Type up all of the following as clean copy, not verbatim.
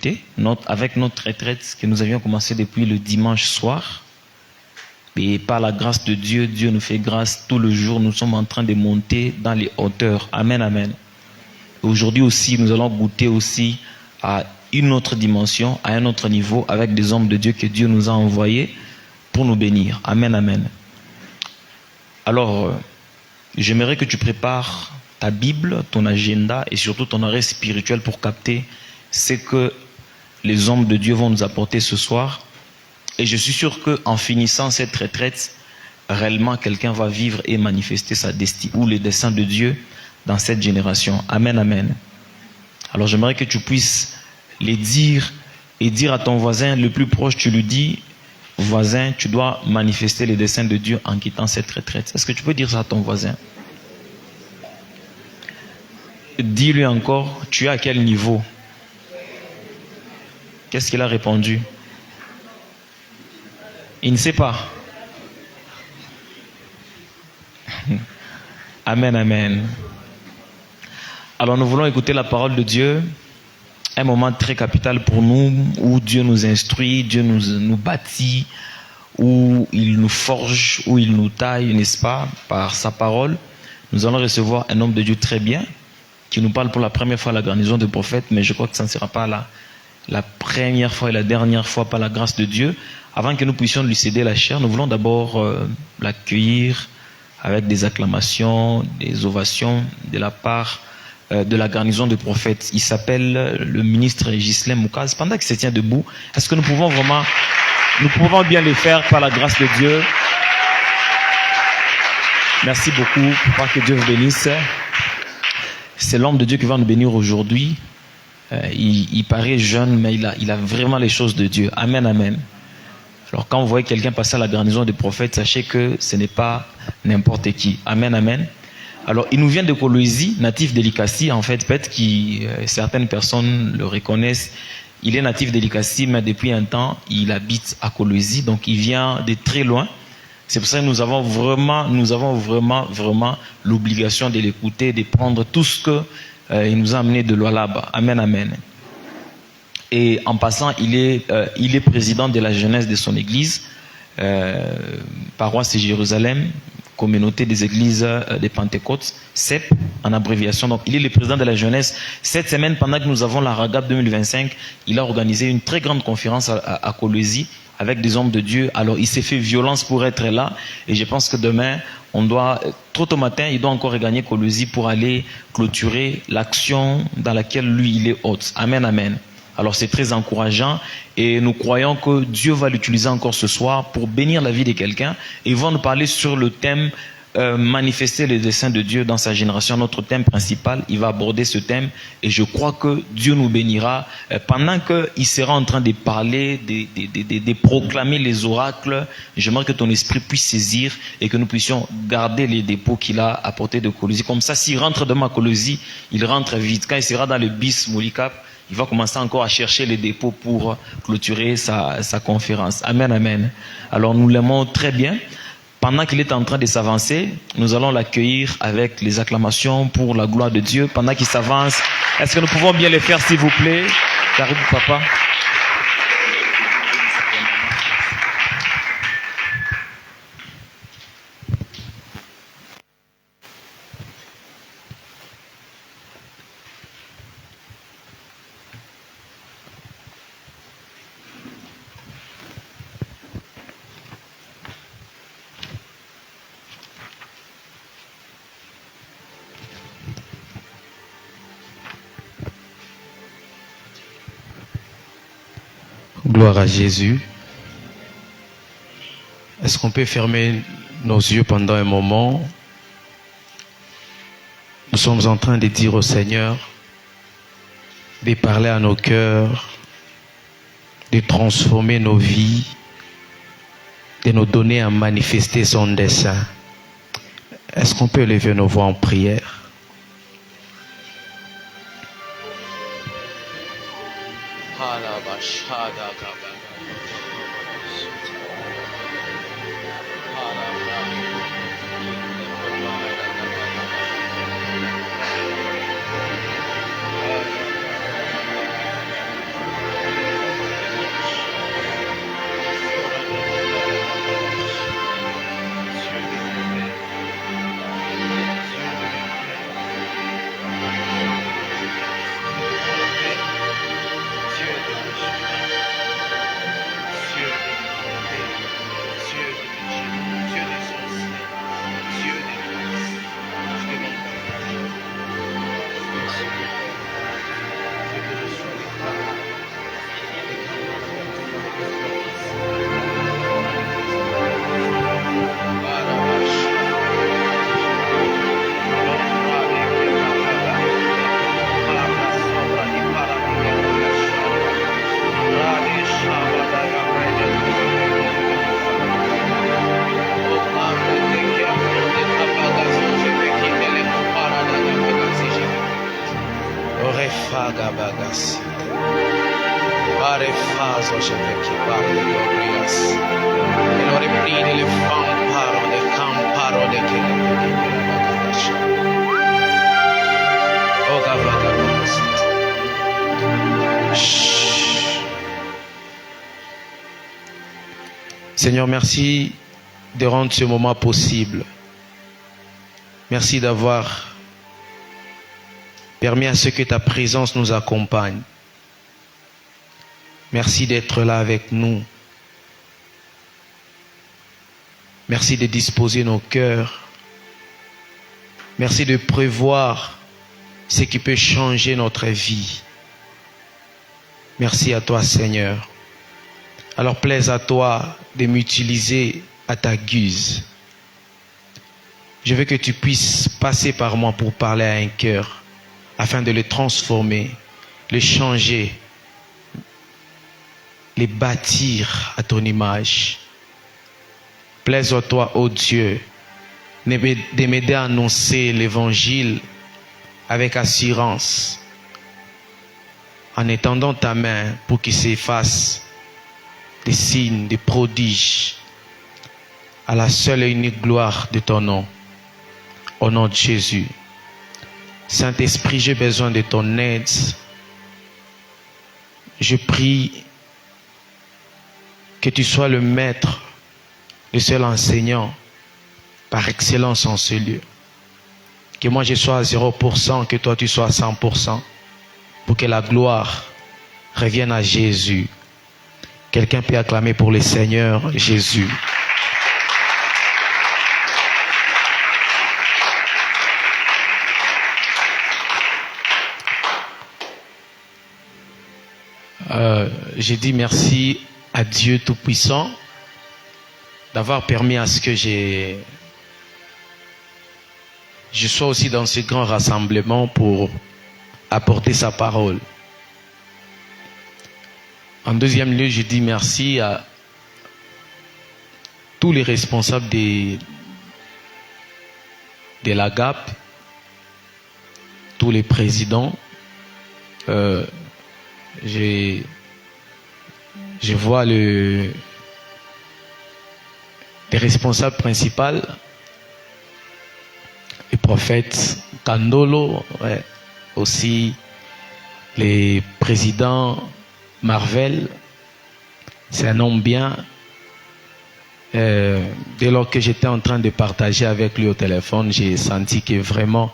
débuté avec notre retraite que nous avions commencé depuis le dimanche soir. Et par la grâce de Dieu, Dieu nous fait grâce tout le jour. Nous sommes en train de monter dans les hauteurs. Amen, amen. Aujourd'hui aussi, nous allons goûter aussi à une autre dimension, à un autre niveau, avec des hommes de Dieu que Dieu nous a envoyés pour nous bénir. Amen, amen. Alors, j'aimerais que tu prépares ta Bible, ton agenda et surtout ton arrêt spirituel pour capter ce que les hommes de Dieu vont nous apporter ce soir. Et je suis sûr qu'en finissant cette retraite, réellement quelqu'un va vivre et manifester sa destinée ou les desseins de Dieu dans cette génération. Amen, amen. Alors j'aimerais que tu puisses les dire et dire à ton voisin le plus proche, tu lui dis, voisin, tu dois manifester les desseins de Dieu en quittant cette retraite. Est-ce que tu peux dire ça à ton voisin? Dis-lui encore, tu es à quel niveau? Qu'est-ce qu'il a répondu? Il ne sait pas. Amen, amen. Alors nous voulons écouter la parole de Dieu, un moment très capital pour nous, où Dieu nous instruit, Dieu nous bâtit, où il nous forge, où il nous taille, n'est-ce pas, par sa parole. Nous allons recevoir un homme de Dieu très bien, qui nous parle pour la première fois à la garnison de prophètes, mais je crois que ça ne sera pas la première fois et la dernière fois par la grâce de Dieu. Avant que nous puissions lui céder la chair, nous voulons d'abord l'accueillir avec des acclamations, des ovations de la part de la garnison de prophètes. Il s'appelle le ministre Ghislain Moukaz. Pendant qu'il se tient debout, est-ce que nous pouvons bien le faire par la grâce de Dieu? Merci beaucoup, pour que Dieu vous bénisse. C'est l'homme de Dieu qui va nous bénir aujourd'hui. Il paraît jeune, mais il a vraiment les choses de Dieu. Amen, amen. Alors quand vous voyez quelqu'un passer à la garnison des prophètes, sachez que ce n'est pas n'importe qui. Amen, amen. Alors il nous vient de Colosie, natif d'Elikassi. En fait, peut-être que certaines personnes le reconnaissent. Il est natif d'Elikassi, mais depuis un temps, il habite à Colosie. Donc il vient de très loin. C'est pour ça que nous avons vraiment l'obligation de l'écouter, de prendre tout ce qu'il nous a amené de Lualaba. Amen, amen. Et en passant, il est président de la jeunesse de son église, paroisse de Jérusalem, communauté des églises des Pentecôtes, CEP en abréviation. Donc il est le président de la jeunesse. Cette semaine, pendant que nous avons la RAGAP 2025, il a organisé une très grande conférence à Colosie avec des hommes de Dieu. Alors il s'est fait violence pour être là, et je pense que demain, trop tôt matin, il doit encore regagner Colosie pour aller clôturer l'action dans laquelle lui il est hôte. Amen, amen. Alors c'est très encourageant et nous croyons que Dieu va l'utiliser encore ce soir pour bénir la vie de quelqu'un, et il va nous parler sur le thème manifester les desseins de Dieu dans sa génération. Notre thème principal, il va aborder ce thème, et je crois que Dieu nous bénira pendant qu'il sera en train de parler, de proclamer les oracles. J'aimerais que ton esprit puisse saisir et que nous puissions garder les dépôts qu'il a apportés de Colosie. Comme ça, s'il rentre de ma Colosie, il rentre vite. Quand il sera dans le bis Moulikap, il va commencer encore à chercher les dépôts pour clôturer sa conférence. Amen, amen. Alors nous l'aimons très bien. Pendant qu'il est en train de s'avancer, nous allons l'accueillir avec les acclamations pour la gloire de Dieu. Pendant qu'il s'avance, est-ce que nous pouvons bien les faire, s'il vous plaît? J'arrive, papa. Gloire à Jésus. Est-ce qu'on peut fermer nos yeux pendant un moment? Nous sommes en train de dire au Seigneur de parler à nos cœurs, de transformer nos vies, de nous donner à manifester son dessein. Est-ce qu'on peut lever nos voix en prière? pare fazo che parle glorias. E lo repride le famparo de camparo de che oh gavada. Seigneur, merci de rendre ce moment possible. Merci d'avoir permis à ce que ta présence nous accompagne. Merci d'être là avec nous. Merci de disposer nos cœurs. Merci de prévoir ce qui peut changer notre vie. Merci à toi, Seigneur. Alors plaise à toi de m'utiliser à ta guise. Je veux que tu puisses passer par moi pour parler à un cœur, afin de le transformer, le changer, les bâtir à ton image. Plaise à toi, ô Dieu, de m'aider à annoncer l'évangile avec assurance, en étendant ta main pour qu'il s'efface des signes, des prodiges, à la seule et unique gloire de ton nom. Au nom de Jésus. Saint-Esprit, j'ai besoin de ton aide. Je prie que tu sois le maître, le seul enseignant par excellence en ce lieu. Que moi je sois à 0%, que toi tu sois à 100%, pour que la gloire revienne à Jésus. Quelqu'un peut acclamer pour le Seigneur Jésus. J'ai dit merci à Dieu Tout-Puissant d'avoir permis à ce que je sois aussi dans ce grand rassemblement pour apporter sa parole. En deuxième lieu, je dis merci à tous les responsables de la GAP, tous les présidents. Je vois les responsables principaux, le prophète Kandolo, ouais, aussi les présidents Marvel. C'est un homme bien. Dès lors que j'étais en train de partager avec lui au téléphone, j'ai senti que vraiment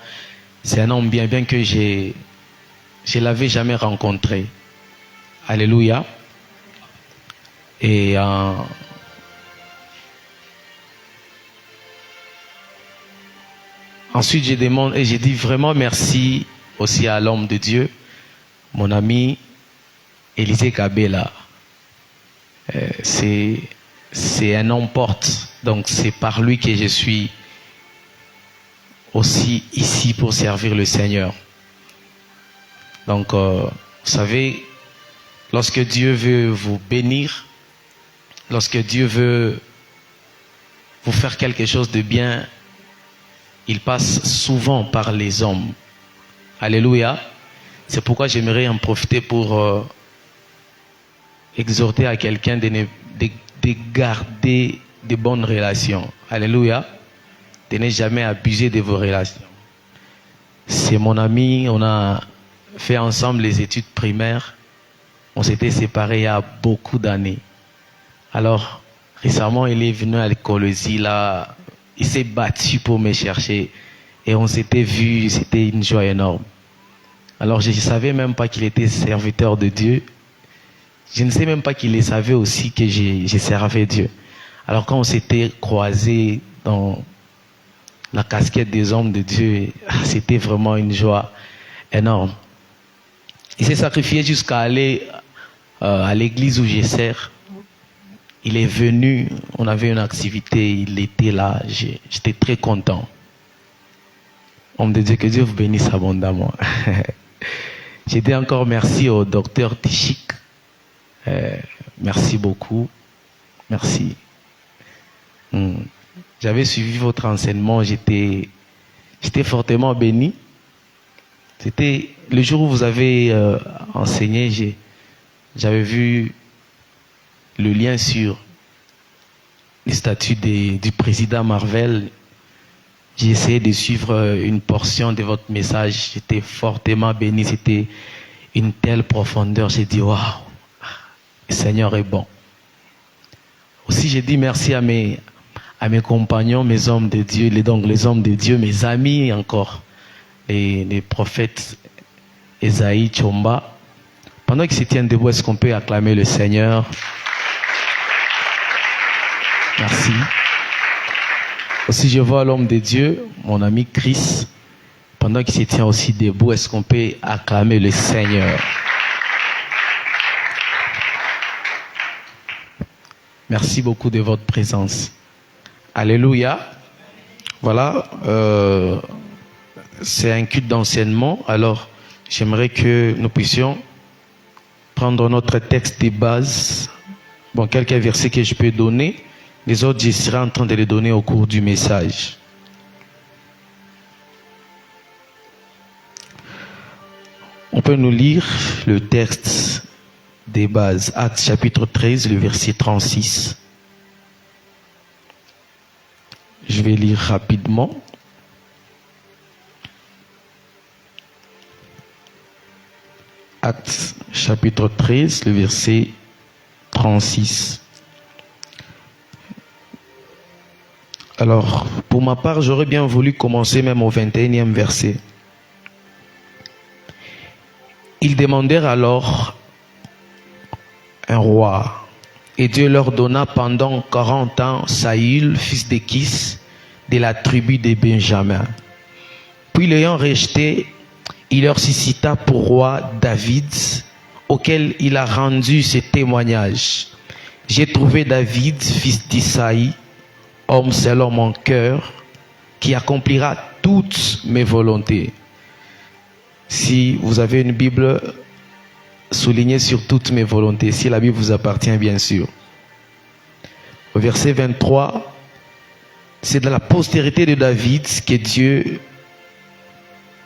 c'est un homme bien, bien que je l'avais jamais rencontré. Alléluia. Et ensuite, je demande et j'ai dit vraiment merci aussi à l'homme de Dieu, mon ami Élisée Kabela. C'est un homme porte, donc c'est par lui que je suis aussi ici pour servir le Seigneur. Donc, vous savez, lorsque Dieu veut vous bénir, lorsque Dieu veut vous faire quelque chose de bien, il passe souvent par les hommes. Alléluia. C'est pourquoi j'aimerais en profiter pour exhorter à quelqu'un de garder de bonnes relations. Alléluia. De ne jamais abuser de vos relations. C'est mon ami, on a fait ensemble les études primaires. On s'était séparés il y a beaucoup d'années. Alors, récemment, il est venu à l'écologie, là, il s'est battu pour me chercher. Et on s'était vu, c'était une joie énorme. Alors, je ne savais même pas qu'il était serviteur de Dieu. Je ne sais même pas qu'il savait aussi que j'ai servi Dieu. Alors, quand on s'était croisés dans la casquette des hommes de Dieu, c'était vraiment une joie énorme. Il s'est sacrifié jusqu'à aller à l'église où je sers. Il est venu, on avait une activité, il était là, j'étais très content. On me dit que Dieu vous bénisse abondamment. J'ai dit encore merci au docteur Tichik. Merci beaucoup. Merci. J'avais suivi votre enseignement, j'étais fortement béni. C'était le jour où vous avez enseigné, j'avais vu le lien sur les statuts du président Marvel. J'ai essayé de suivre une portion de votre message. J'étais fortement béni. C'était une telle profondeur. J'ai dit, waouh, le Seigneur est bon. Aussi, j'ai dit merci à mes compagnons, mes hommes de Dieu, les hommes de Dieu, mes amis encore, les prophètes Esaïe, Chomba. Pendant qu'ils se tiennent debout, est-ce qu'on peut acclamer le Seigneur? Merci. Aussi, je vois l'homme de Dieu, mon ami Chris, pendant qu'il se tient aussi debout, est-ce qu'on peut acclamer le Seigneur? Merci beaucoup de votre présence. Alléluia. Voilà, c'est un culte d'enseignement. Alors, j'aimerais que nous puissions prendre notre texte de base. Bon, quelques versets que je peux donner. Les autres, je serai en train de les donner au cours du message. On peut nous lire le texte des bases. Actes chapitre 13, le verset 36. Je vais lire rapidement. Actes chapitre 13, le verset 36. Alors, pour ma part, j'aurais bien voulu commencer même au 21e verset. Ils demandèrent alors un roi, et Dieu leur donna pendant 40 ans Saül, fils d'Échis, de la tribu de Benjamin. Puis l'ayant rejeté, il leur suscita pour roi David, auquel il a rendu ce témoignage. J'ai trouvé David, fils d'Isaïe, homme selon mon cœur, qui accomplira toutes mes volontés. Si vous avez une Bible, soulignez sur toutes mes volontés, si la Bible vous appartient bien sûr. Au verset 23, c'est de la postérité de David que Dieu,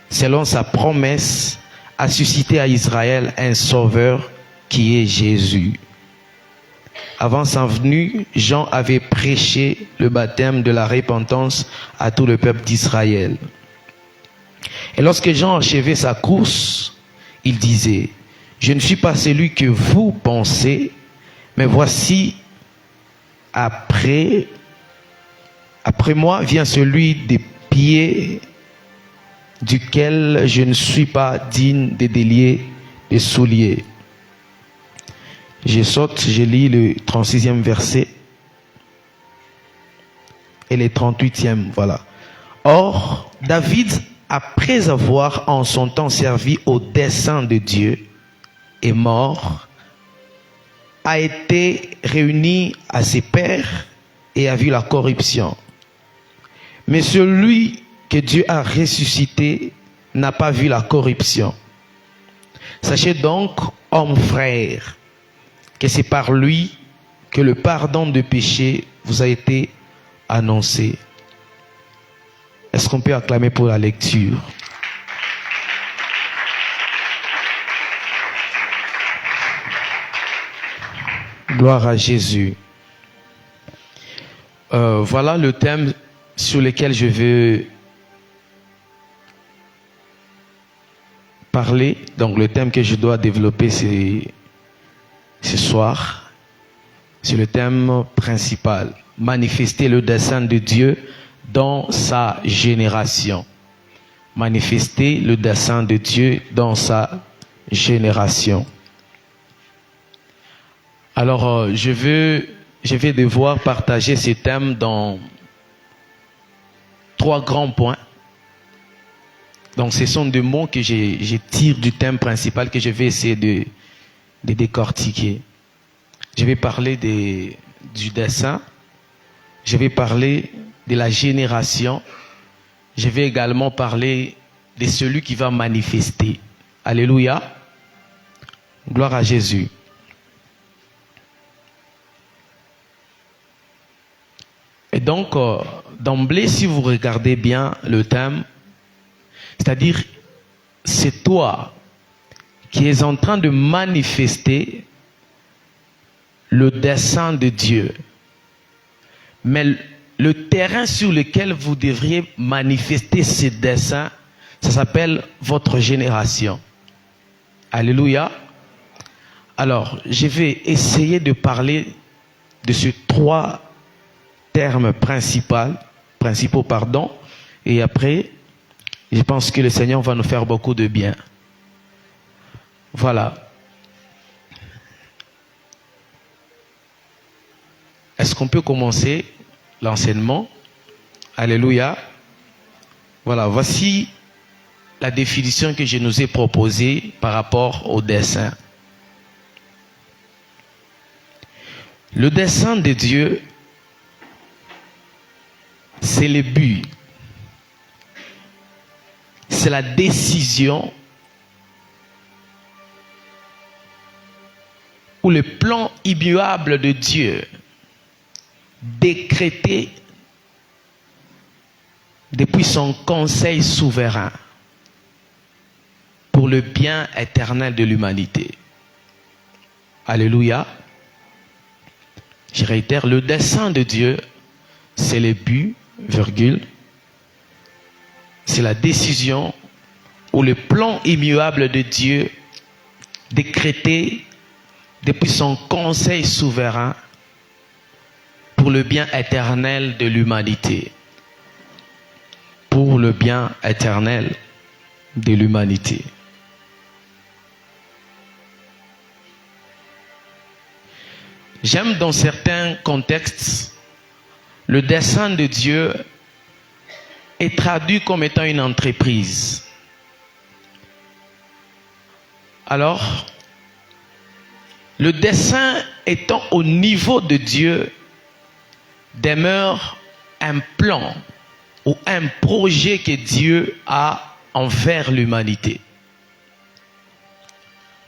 selon sa promesse, a suscité à Israël un sauveur qui est Jésus. Avant sa venue, Jean avait prêché le baptême de la repentance à tout le peuple d'Israël. Et lorsque Jean achevait sa course, il disait, « Je ne suis pas celui que vous pensez, mais voici, après moi vient celui des pieds duquel je ne suis pas digne de délier les souliers. » Je lis le 36e verset et le 38e, voilà. Or, David, après avoir en son temps servi au dessein de Dieu, est mort, a été réuni à ses pairs et a vu la corruption. Mais celui que Dieu a ressuscité n'a pas vu la corruption. Sachez donc, hommes frères, que c'est par lui que le pardon de péché vous a été annoncé. Est-ce qu'on peut acclamer pour la lecture? Gloire à Jésus. Voilà le thème sur lequel je veux parler. Donc le thème que je dois développer ce soir, c'est le thème principal. Manifester le dessein de Dieu dans sa génération. Manifester le dessein de Dieu dans sa génération. Alors, je vais devoir partager ce thème dans 3 grands points. Donc, ce sont des mots que je tire du thème principal que je vais essayer de décortiquer. Je vais parler du dessein. Je vais parler de la génération. Je vais également parler de celui qui va manifester. Alléluia. Gloire à Jésus. Et donc, d'emblée, si vous regardez bien le thème, c'est-à-dire, c'est toi qui es en train de manifester le dessein de Dieu. Mais le terrain sur lequel vous devriez manifester ce dessein, ça s'appelle votre génération. Alléluia. Alors, je vais essayer de parler de ces trois termes principaux, et après, je pense que le Seigneur va nous faire beaucoup de bien. Voilà. Est-ce qu'on peut commencer l'enseignement? Alléluia. Voilà, voici la définition que je nous ai proposée par rapport au dessein. Le dessein de Dieu, c'est le but. C'est la décision ou le plan immuable de Dieu décrété depuis son conseil souverain pour le bien éternel de l'humanité. Alléluia. Je réitère, le dessein de Dieu, c'est le but, virgule, c'est la décision ou le plan immuable de Dieu décrété depuis son conseil souverain pour le bien éternel de l'humanité. Pour le bien éternel de l'humanité. J'aime dans certains contextes, le dessein de Dieu est traduit comme étant une entreprise. Alors, le dessein étant au niveau de Dieu demeure un plan ou un projet que Dieu a envers l'humanité.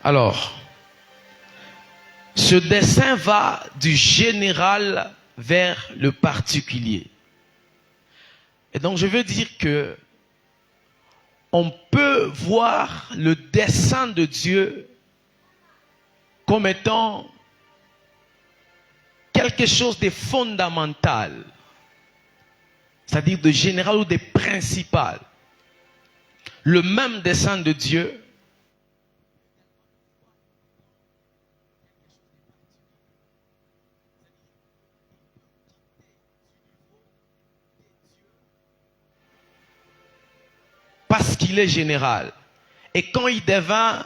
Alors, ce dessein va du général vers le particulier. Et donc je veux dire que on peut voir le dessein de Dieu comme étant quelque chose de fondamental, c'est-à-dire de général ou de principal. Le même dessein de Dieu parce qu'il est général. Et quand il devint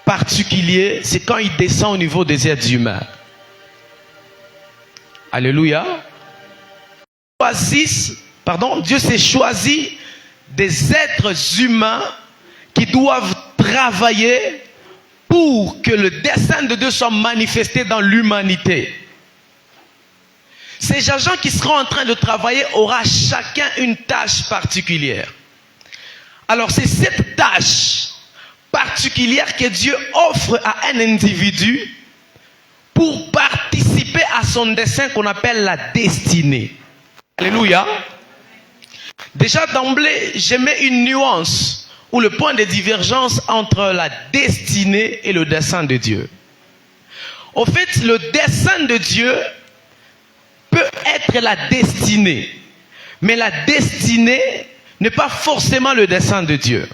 particulier, c'est quand il descend au niveau des êtres humains. Alléluia. Dieu s'est choisi des êtres humains qui doivent travailler pour que le dessein de Dieu soit manifesté dans l'humanité. Ces gens qui seront en train de travailler aura chacun une tâche particulière. Alors c'est cette tâche particulière que Dieu offre à un individu pour participer à son dessein qu'on appelle la destinée. Alléluia. Déjà d'emblée, je mets une nuance ou le point de divergence entre la destinée et le dessein de Dieu. Au fait, le dessein de Dieu peut être la destinée, mais la destinée n'est pas forcément le dessein de Dieu.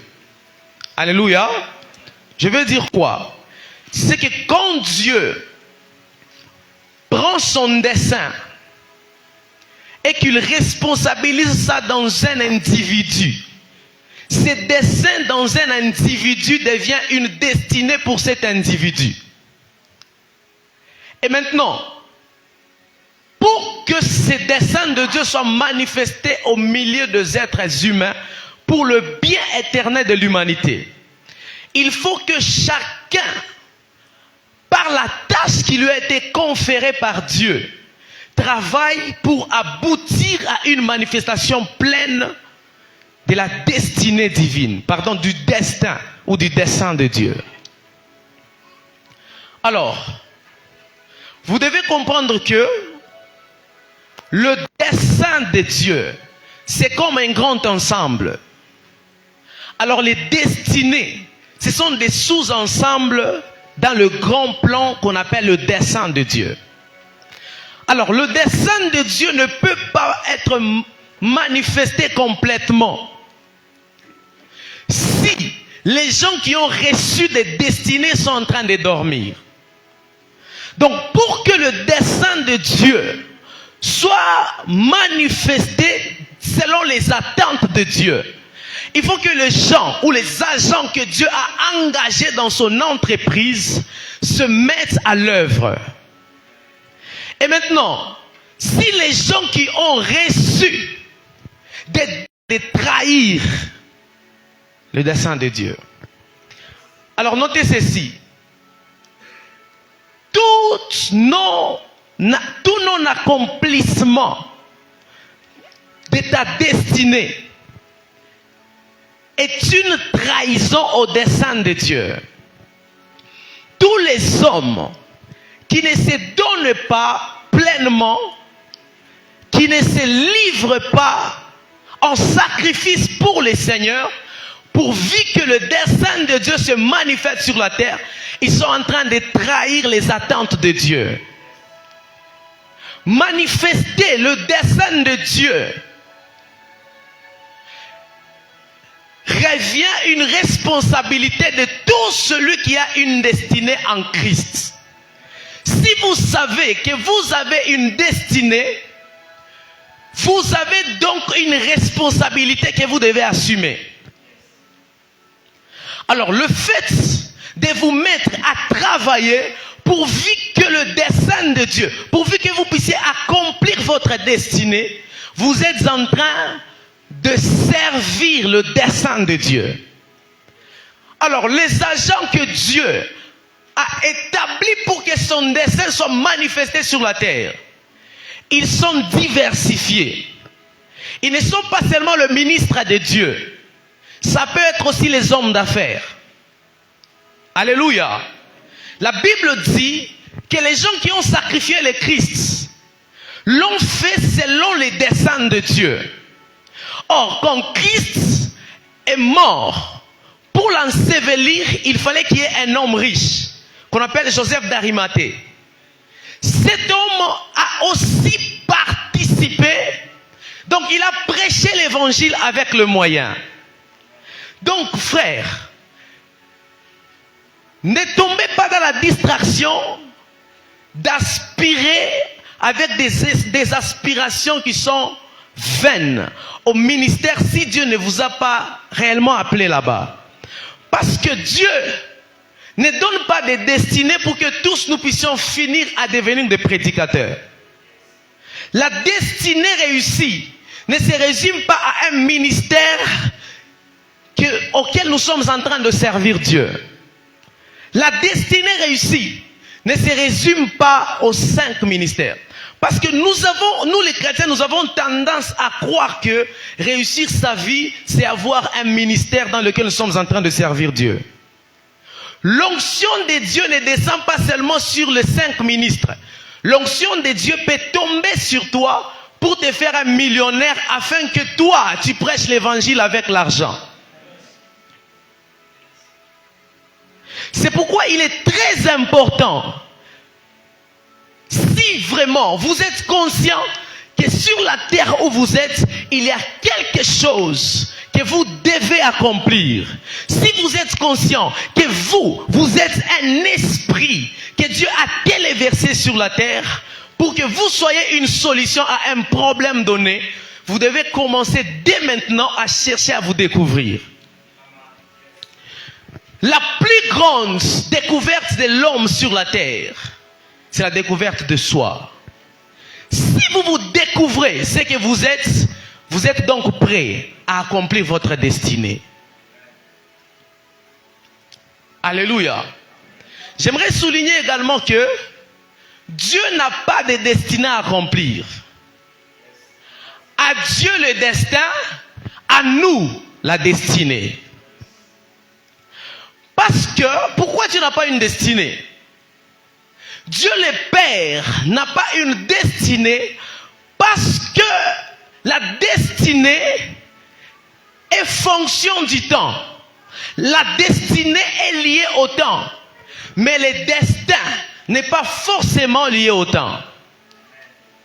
Alléluia. Je veux dire quoi? C'est que quand Dieu prend son dessein et qu'il responsabilise ça dans un individu, ce dessein dans un individu devient une destinée pour cet individu. Et maintenant, pour que ces desseins de Dieu soient manifestés au milieu des êtres humains pour le bien éternel de l'humanité, il faut que chacun, par la tâche qui lui a été conférée par Dieu, travaille pour aboutir à une manifestation pleine de la destinée divine, du destin ou du dessein de Dieu. Alors, vous devez comprendre que le dessein de Dieu, c'est comme un grand ensemble. Alors les destinées, ce sont des sous-ensembles dans le grand plan qu'on appelle le dessein de Dieu. Alors, le dessein de Dieu ne peut pas être manifesté complètement si les gens qui ont reçu des destinées sont en train de dormir. Donc, pour que le dessein de Dieu soit manifesté selon les attentes de Dieu, il faut que les gens ou les agents que Dieu a engagés dans son entreprise se mettent à l'œuvre. Et maintenant, si les gens qui ont reçu de trahir le dessein de Dieu, alors notez ceci: tous nos accomplissements de ta destinée est une trahison au dessein de Dieu. Tous les hommes qui ne se donnent pas pleinement, qui ne se livrent pas en sacrifice pour le Seigneur, pourvu que le dessein de Dieu se manifeste sur la terre, ils sont en train de trahir les attentes de Dieu. Manifester le dessein de Dieu revient une responsabilité de tout celui qui a une destinée en Christ. Si vous savez que vous avez une destinée, vous avez donc une responsabilité que vous devez assumer. Alors le fait de vous mettre à travailler pourvu que le dessein de Dieu, pourvu que vous puissiez accomplir votre destinée, vous êtes en train de servir le dessein de Dieu. Alors les agents que Dieu a établis pour que son dessein soit manifesté sur la terre, ils sont diversifiés. Ils ne sont pas seulement le ministre de Dieu. Ça peut être aussi les hommes d'affaires. Alléluia. La Bible dit que les gens qui ont sacrifié le Christ l'ont fait selon les desseins de Dieu. Or, quand Christ est mort, pour l'ensevelir, il fallait qu'il y ait un homme riche, qu'on appelle Joseph d'Arimathée. Cet homme a aussi participé, donc il a prêché l'évangile avec le moyen. Donc, frère, ne tombez pas dans la distraction d'aspirer avec des aspirations qui sont vaines au ministère si Dieu ne vous a pas réellement appelé là-bas. Parce que Dieu ne donne pas de destinée pour que tous nous puissions finir à devenir des prédicateurs. La destinée réussie ne se résume pas à un ministère auquel nous sommes en train de servir Dieu. La destinée réussie ne se résume pas aux 5 ministères. Parce que nous les chrétiens, nous avons tendance à croire que réussir sa vie, c'est avoir un ministère dans lequel nous sommes en train de servir Dieu. L'onction de Dieu ne descend pas seulement sur les 5 ministres. L'onction de Dieu peut tomber sur toi pour te faire un millionnaire afin que toi, tu prêches l'évangile avec l'argent. C'est pourquoi il est très important, si vraiment vous êtes conscient que sur la terre où vous êtes, il y a quelque chose que vous devez accomplir. Si vous êtes conscient que vous êtes un esprit que Dieu a téléversé sur la terre pour que vous soyez une solution à un problème donné, vous devez commencer dès maintenant à chercher à vous découvrir. La plus grande découverte de l'homme sur la terre, c'est la découverte de soi. Si vous vous découvrez ce que vous êtes donc prêt à accomplir votre destinée. Alléluia. J'aimerais souligner également que Dieu n'a pas de destinée à accomplir. À Dieu le destin, à nous la destinée. Parce que, pourquoi Dieu n'a pas une destinée? Dieu le Père n'a pas une destinée parce que la destinée est fonction du temps. La destinée est liée au temps. Mais le destin n'est pas forcément lié au temps.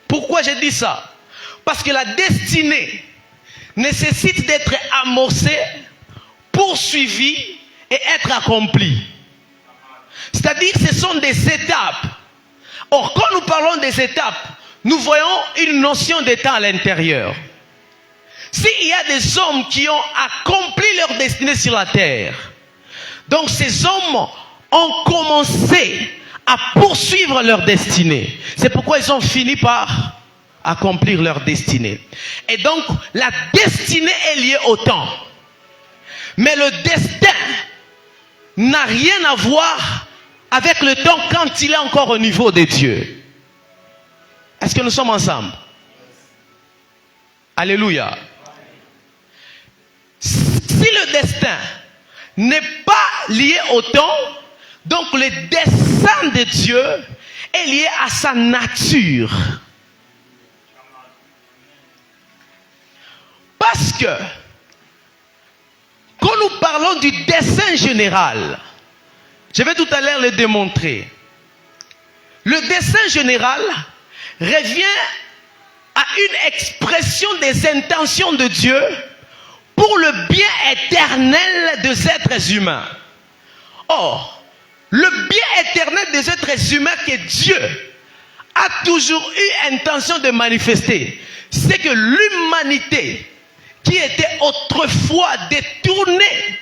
Pourquoi j'ai dit ça? Parce que la destinée nécessite d'être amorcée, poursuivie et être accomplie. C'est-à-dire que ce sont des étapes. Or, quand nous parlons des étapes, nous voyons une notion de temps à l'intérieur. S'il y a des hommes qui ont accompli leur destinée sur la terre, donc ces hommes ont commencé à poursuivre leur destinée. C'est pourquoi ils ont fini par accomplir leur destinée. Et donc, la destinée est liée au temps. Mais le destin n'a rien à voir avec le temps quand il est encore au niveau de Dieu. Est-ce que nous sommes ensemble? Alléluia. Si le destin n'est pas lié au temps, donc le dessein de Dieu est lié à sa nature. Parce que quand nous parlons du dessein général, je vais tout à l'heure le démontrer. Le dessein général revient à une expression des intentions de Dieu pour le bien éternel des êtres humains. Or, le bien éternel des êtres humains que Dieu a toujours eu intention de manifester, c'est que l'humanité qui était autrefois détournée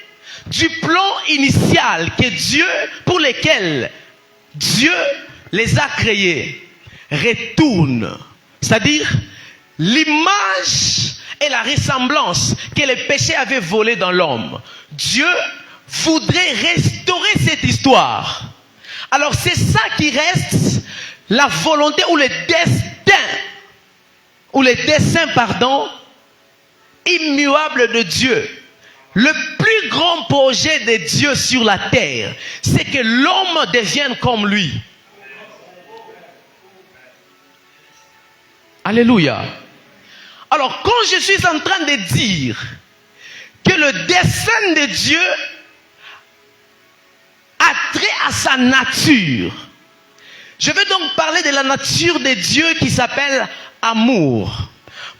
du plan initial que Dieu, pour lequel Dieu les a créés, retourne. C'est-à-dire l'image et la ressemblance que le péché avait volé dans l'homme. Dieu voudrait restaurer cette histoire. Alors c'est ça qui reste la volonté ou le dessein, immuable de Dieu. Le plus grand projet de Dieu sur la terre, c'est que l'homme devienne comme lui. Alléluia. Alors quand je suis en train de dire que le dessein de Dieu a trait à sa nature, je vais donc parler de la nature de Dieu qui s'appelle amour.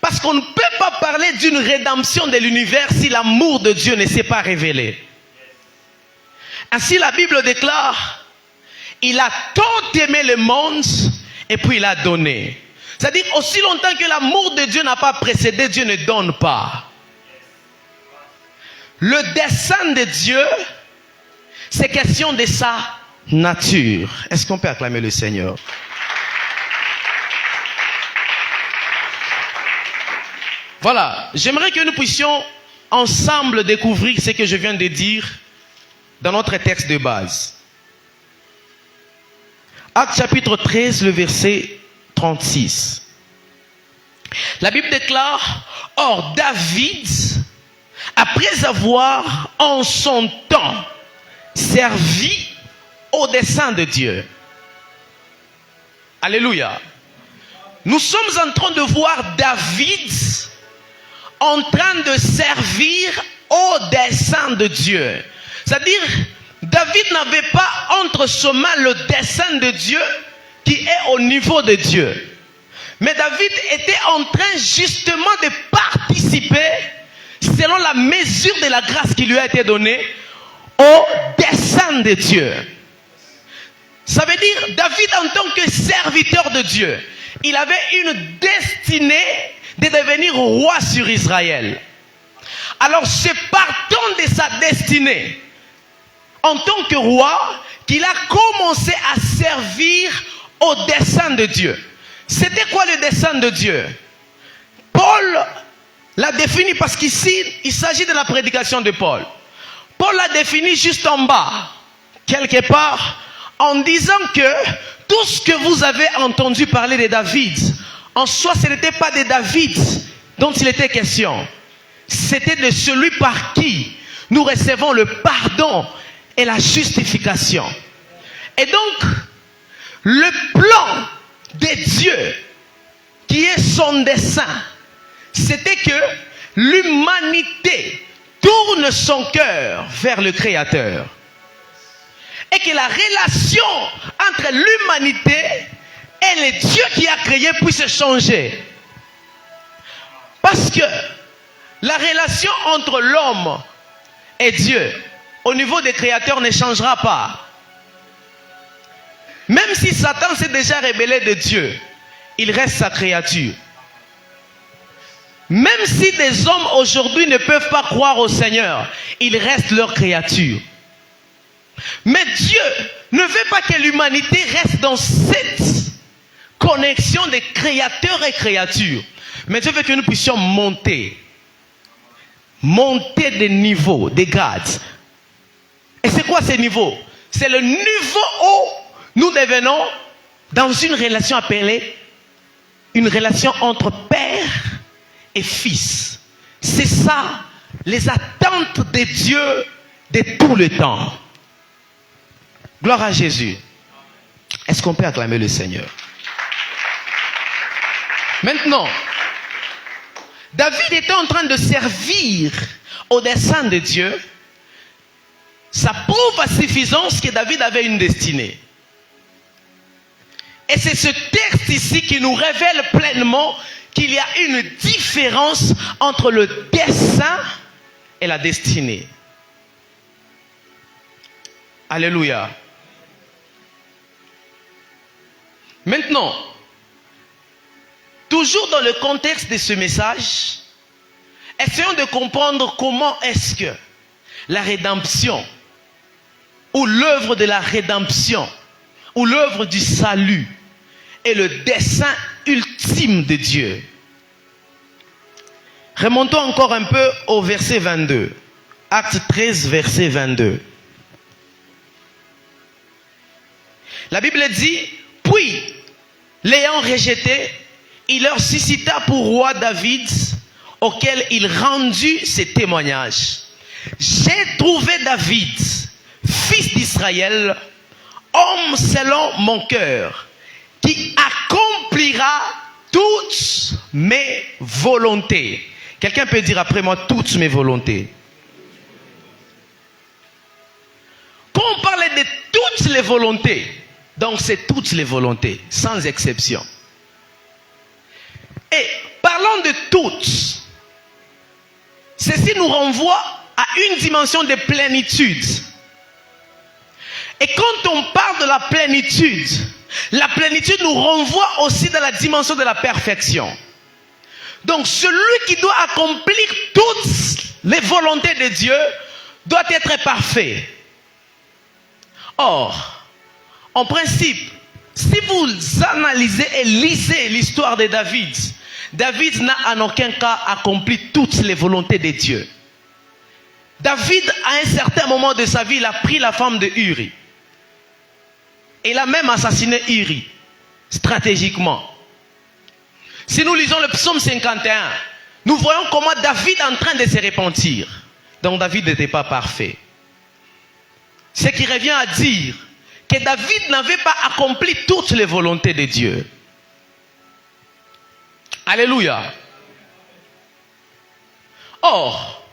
Parce qu'on ne peut pas parler d'une rédemption de l'univers si l'amour de Dieu ne s'est pas révélé. Ainsi la Bible déclare, il a tant aimé le monde et puis il a donné. C'est-à-dire aussi longtemps que l'amour de Dieu n'a pas précédé, Dieu ne donne pas. Le dessein de Dieu, c'est question de sa nature. Est-ce qu'on peut acclamer le Seigneur? Voilà, j'aimerais que nous puissions ensemble découvrir ce que je viens de dire dans notre texte de base. Actes chapitre 13, le verset 36. La Bible déclare, or David, après avoir en son temps servi au dessein de Dieu. Alléluia. Nous sommes en train de voir David en train de servir au dessein de Dieu. C'est-à-dire, David n'avait pas entre ses mains le dessein de Dieu qui est au niveau de Dieu. Mais David était en train justement de participer, selon la mesure de la grâce qui lui a été donnée, au dessein de Dieu. Ça veut dire, David en tant que serviteur de Dieu, il avait une destinée de devenir roi sur Israël. Alors c'est partant de sa destinée, en tant que roi, qu'il a commencé à servir au dessein de Dieu. C'était quoi le dessein de Dieu? Paul l'a défini parce qu'ici, il s'agit de la prédication de Paul. Paul l'a défini juste en bas, quelque part, en disant que tout ce que vous avez entendu parler de David, en soi, ce n'était pas de David dont il était question. C'était de celui par qui nous recevons le pardon et la justification. Et donc, le plan de Dieu, qui est son dessein, c'était que l'humanité tourne son cœur vers le Créateur. et que la relation entre l'humanité et le Dieu qui a créé puisse changer. Parce que la relation entre l'homme et Dieu, au niveau des créateurs, ne changera pas. Même si Satan s'est déjà rebellé de Dieu, il reste sa créature. Même si des hommes aujourd'hui ne peuvent pas croire au Seigneur, ils restent leur créature. Mais Dieu ne veut pas que l'humanité reste dans cette connexion de créateur et créature. Mais Dieu veut que nous puissions monter de niveau, de grades. Et c'est quoi ces niveaux? C'est le niveau où nous devenons dans une relation appelée une relation entre père et fils. C'est ça, les attentes de Dieu de tout le temps. Gloire à Jésus. Est-ce qu'on peut acclamer le Seigneur? Maintenant, David était en train de servir au dessein de Dieu. Ça prouve à suffisance que David avait une destinée. Et c'est ce texte ici qui nous révèle pleinement qu'il y a une différence entre le dessein et la destinée. Alléluia. Maintenant, toujours dans le contexte de ce message, essayons de comprendre comment est-ce que la rédemption, ou l'œuvre de la rédemption, ou l'œuvre du salut, est le dessein ultime de Dieu. Remontons encore un peu au verset 22. Acte 13, verset 22. La Bible dit, puis, l'ayant rejeté, il leur suscita pour roi David, auquel il rendit ses témoignages. J'ai trouvé David, fils d'Israël, homme selon mon cœur, qui accomplira toutes mes volontés. Quelqu'un peut dire après moi, toutes mes volontés. Quand on parle de toutes les volontés, donc c'est toutes les volontés, sans exception. Et parlant de toutes, ceci nous renvoie à une dimension de plénitude. Et quand on parle de la plénitude nous renvoie aussi dans la dimension de la perfection. Donc celui qui doit accomplir toutes les volontés de Dieu doit être parfait. Or, en principe, si vous analysez et lisez l'histoire de David, David n'a en aucun cas accompli toutes les volontés de Dieu. David, à un certain moment de sa vie, il a pris la femme de Uri. Il a même assassiné Uri, stratégiquement. Si nous lisons le psaume 51, nous voyons comment David est en train de se repentir. Donc David n'était pas parfait. Ce qui revient à dire que David n'avait pas accompli toutes les volontés de Dieu. Alléluia. Or,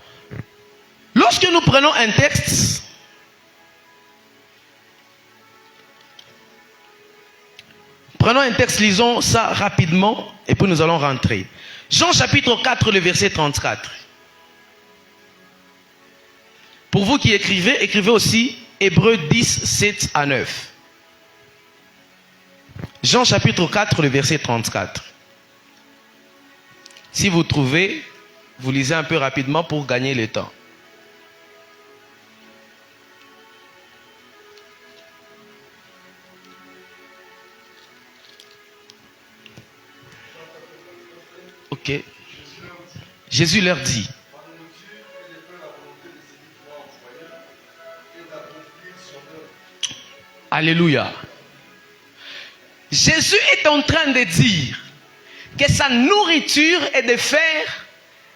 lorsque nous prenons un texte, lisons ça rapidement et puis nous allons rentrer. Jean chapitre 4, le verset 34. Pour vous qui écrivez, écrivez aussi Hébreux 10, 7 à 9. Jean chapitre 4, le verset 34. Si vous trouvez, vous lisez un peu rapidement pour gagner le temps. Ok. Jésus leur dit. Alléluia. Jésus est en train de dire que sa nourriture est de faire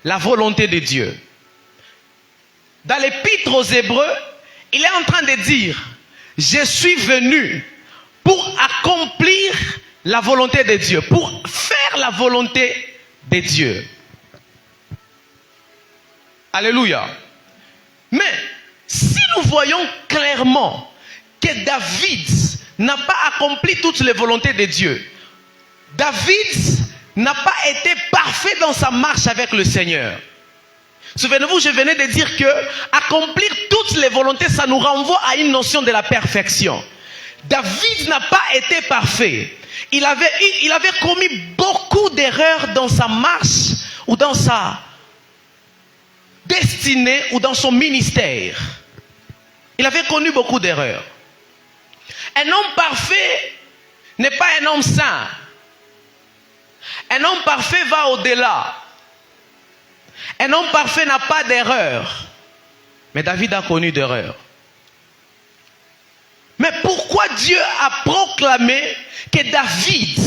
la volonté de Dieu. Dans l'épître aux Hébreux, il est en train de dire, je suis venu pour accomplir la volonté de Dieu, pour faire la volonté de Dieu. Alléluia. Mais si nous voyons clairement que David n'a pas accompli toutes les volontés de Dieu. David n'a pas été parfait dans sa marche avec le Seigneur. Souvenez-vous, je venais de dire que accomplir toutes les volontés, ça nous renvoie à une notion de la perfection. David n'a pas été parfait. Il avait commis beaucoup d'erreurs dans sa marche ou dans sa destinée ou dans son ministère. Il avait connu beaucoup d'erreurs. Un homme parfait n'est pas un homme saint. Un homme parfait va au-delà. Un homme parfait n'a pas d'erreur. Mais David a connu d'erreurs. Mais pourquoi Dieu a proclamé que David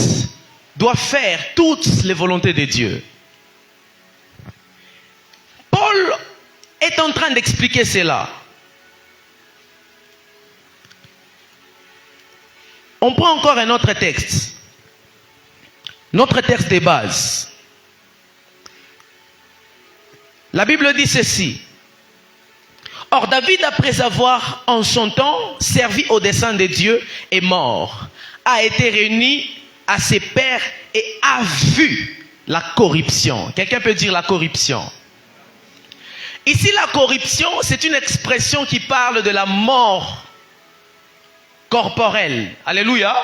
doit faire toutes les volontés de Dieu? Paul est en train d'expliquer cela. On prend encore un autre texte. Notre texte de base. La Bible dit ceci. Or David, après avoir en son temps servi au dessein de Dieu, est mort, a été réuni à ses pairs et a vu la corruption. Quelqu'un peut dire la corruption? Ici, la corruption, c'est une expression qui parle de la mort corporelle. Alléluia.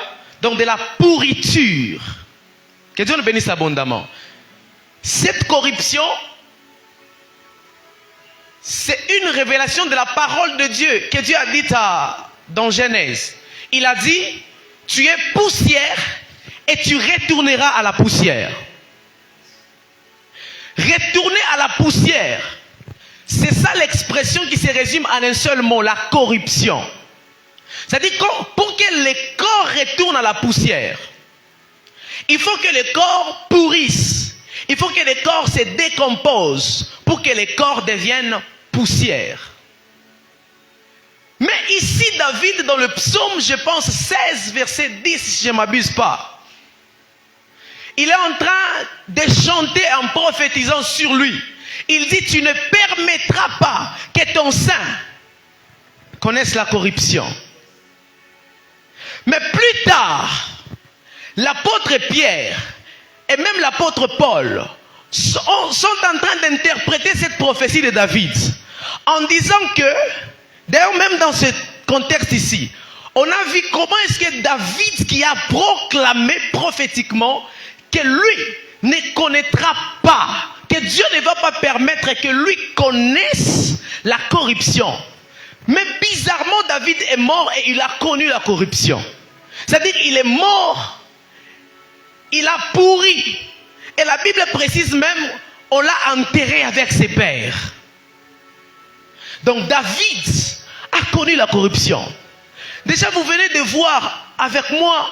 Donc de la pourriture. Que Dieu nous bénisse abondamment. Cette corruption, c'est une révélation de la parole de Dieu que Dieu a dit dans Genèse. Il a dit, tu es poussière et tu retourneras à la poussière. Retourner à la poussière, c'est ça l'expression qui se résume en un seul mot, la corruption. C'est-à-dire que pour que le corps retourne à la poussière, il faut que le corps pourrisse. Il faut que le corps se décompose pour que le corps devienne poussière. Mais ici, David, dans le psaume, je pense 16, verset 10, si je ne m'abuse pas, il est en train de chanter en prophétisant sur lui. Il dit, tu ne permettras pas que ton sein connaisse la corruption. Mais plus tard, l'apôtre Pierre et même l'apôtre Paul sont en train d'interpréter cette prophétie de David en disant que, d'ailleurs même dans ce contexte ici, on a vu comment est-ce que David qui a proclamé prophétiquement que lui ne connaîtra pas, que Dieu ne va pas permettre que lui connaisse la corruption. Mais bizarrement, David est mort et il a connu la corruption. C'est-à-dire qu'il est mort, il a pourri. Et la Bible précise même, on l'a enterré avec ses pères. Donc David a connu la corruption. Déjà, vous venez de voir avec moi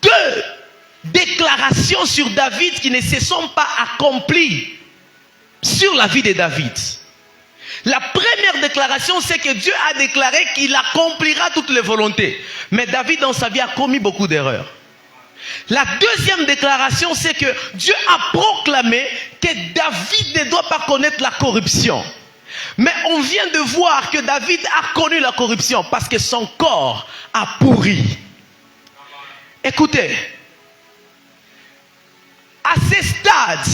2 déclarations sur David qui ne se sont pas accomplies sur la vie de David. La première déclaration, c'est que Dieu a déclaré qu'il accomplira toutes les volontés. Mais David, dans sa vie, a commis beaucoup d'erreurs. La deuxième déclaration, c'est que Dieu a proclamé que David ne doit pas connaître la corruption. Mais on vient de voir que David a connu la corruption parce que son corps a pourri. Écoutez, à ce stade,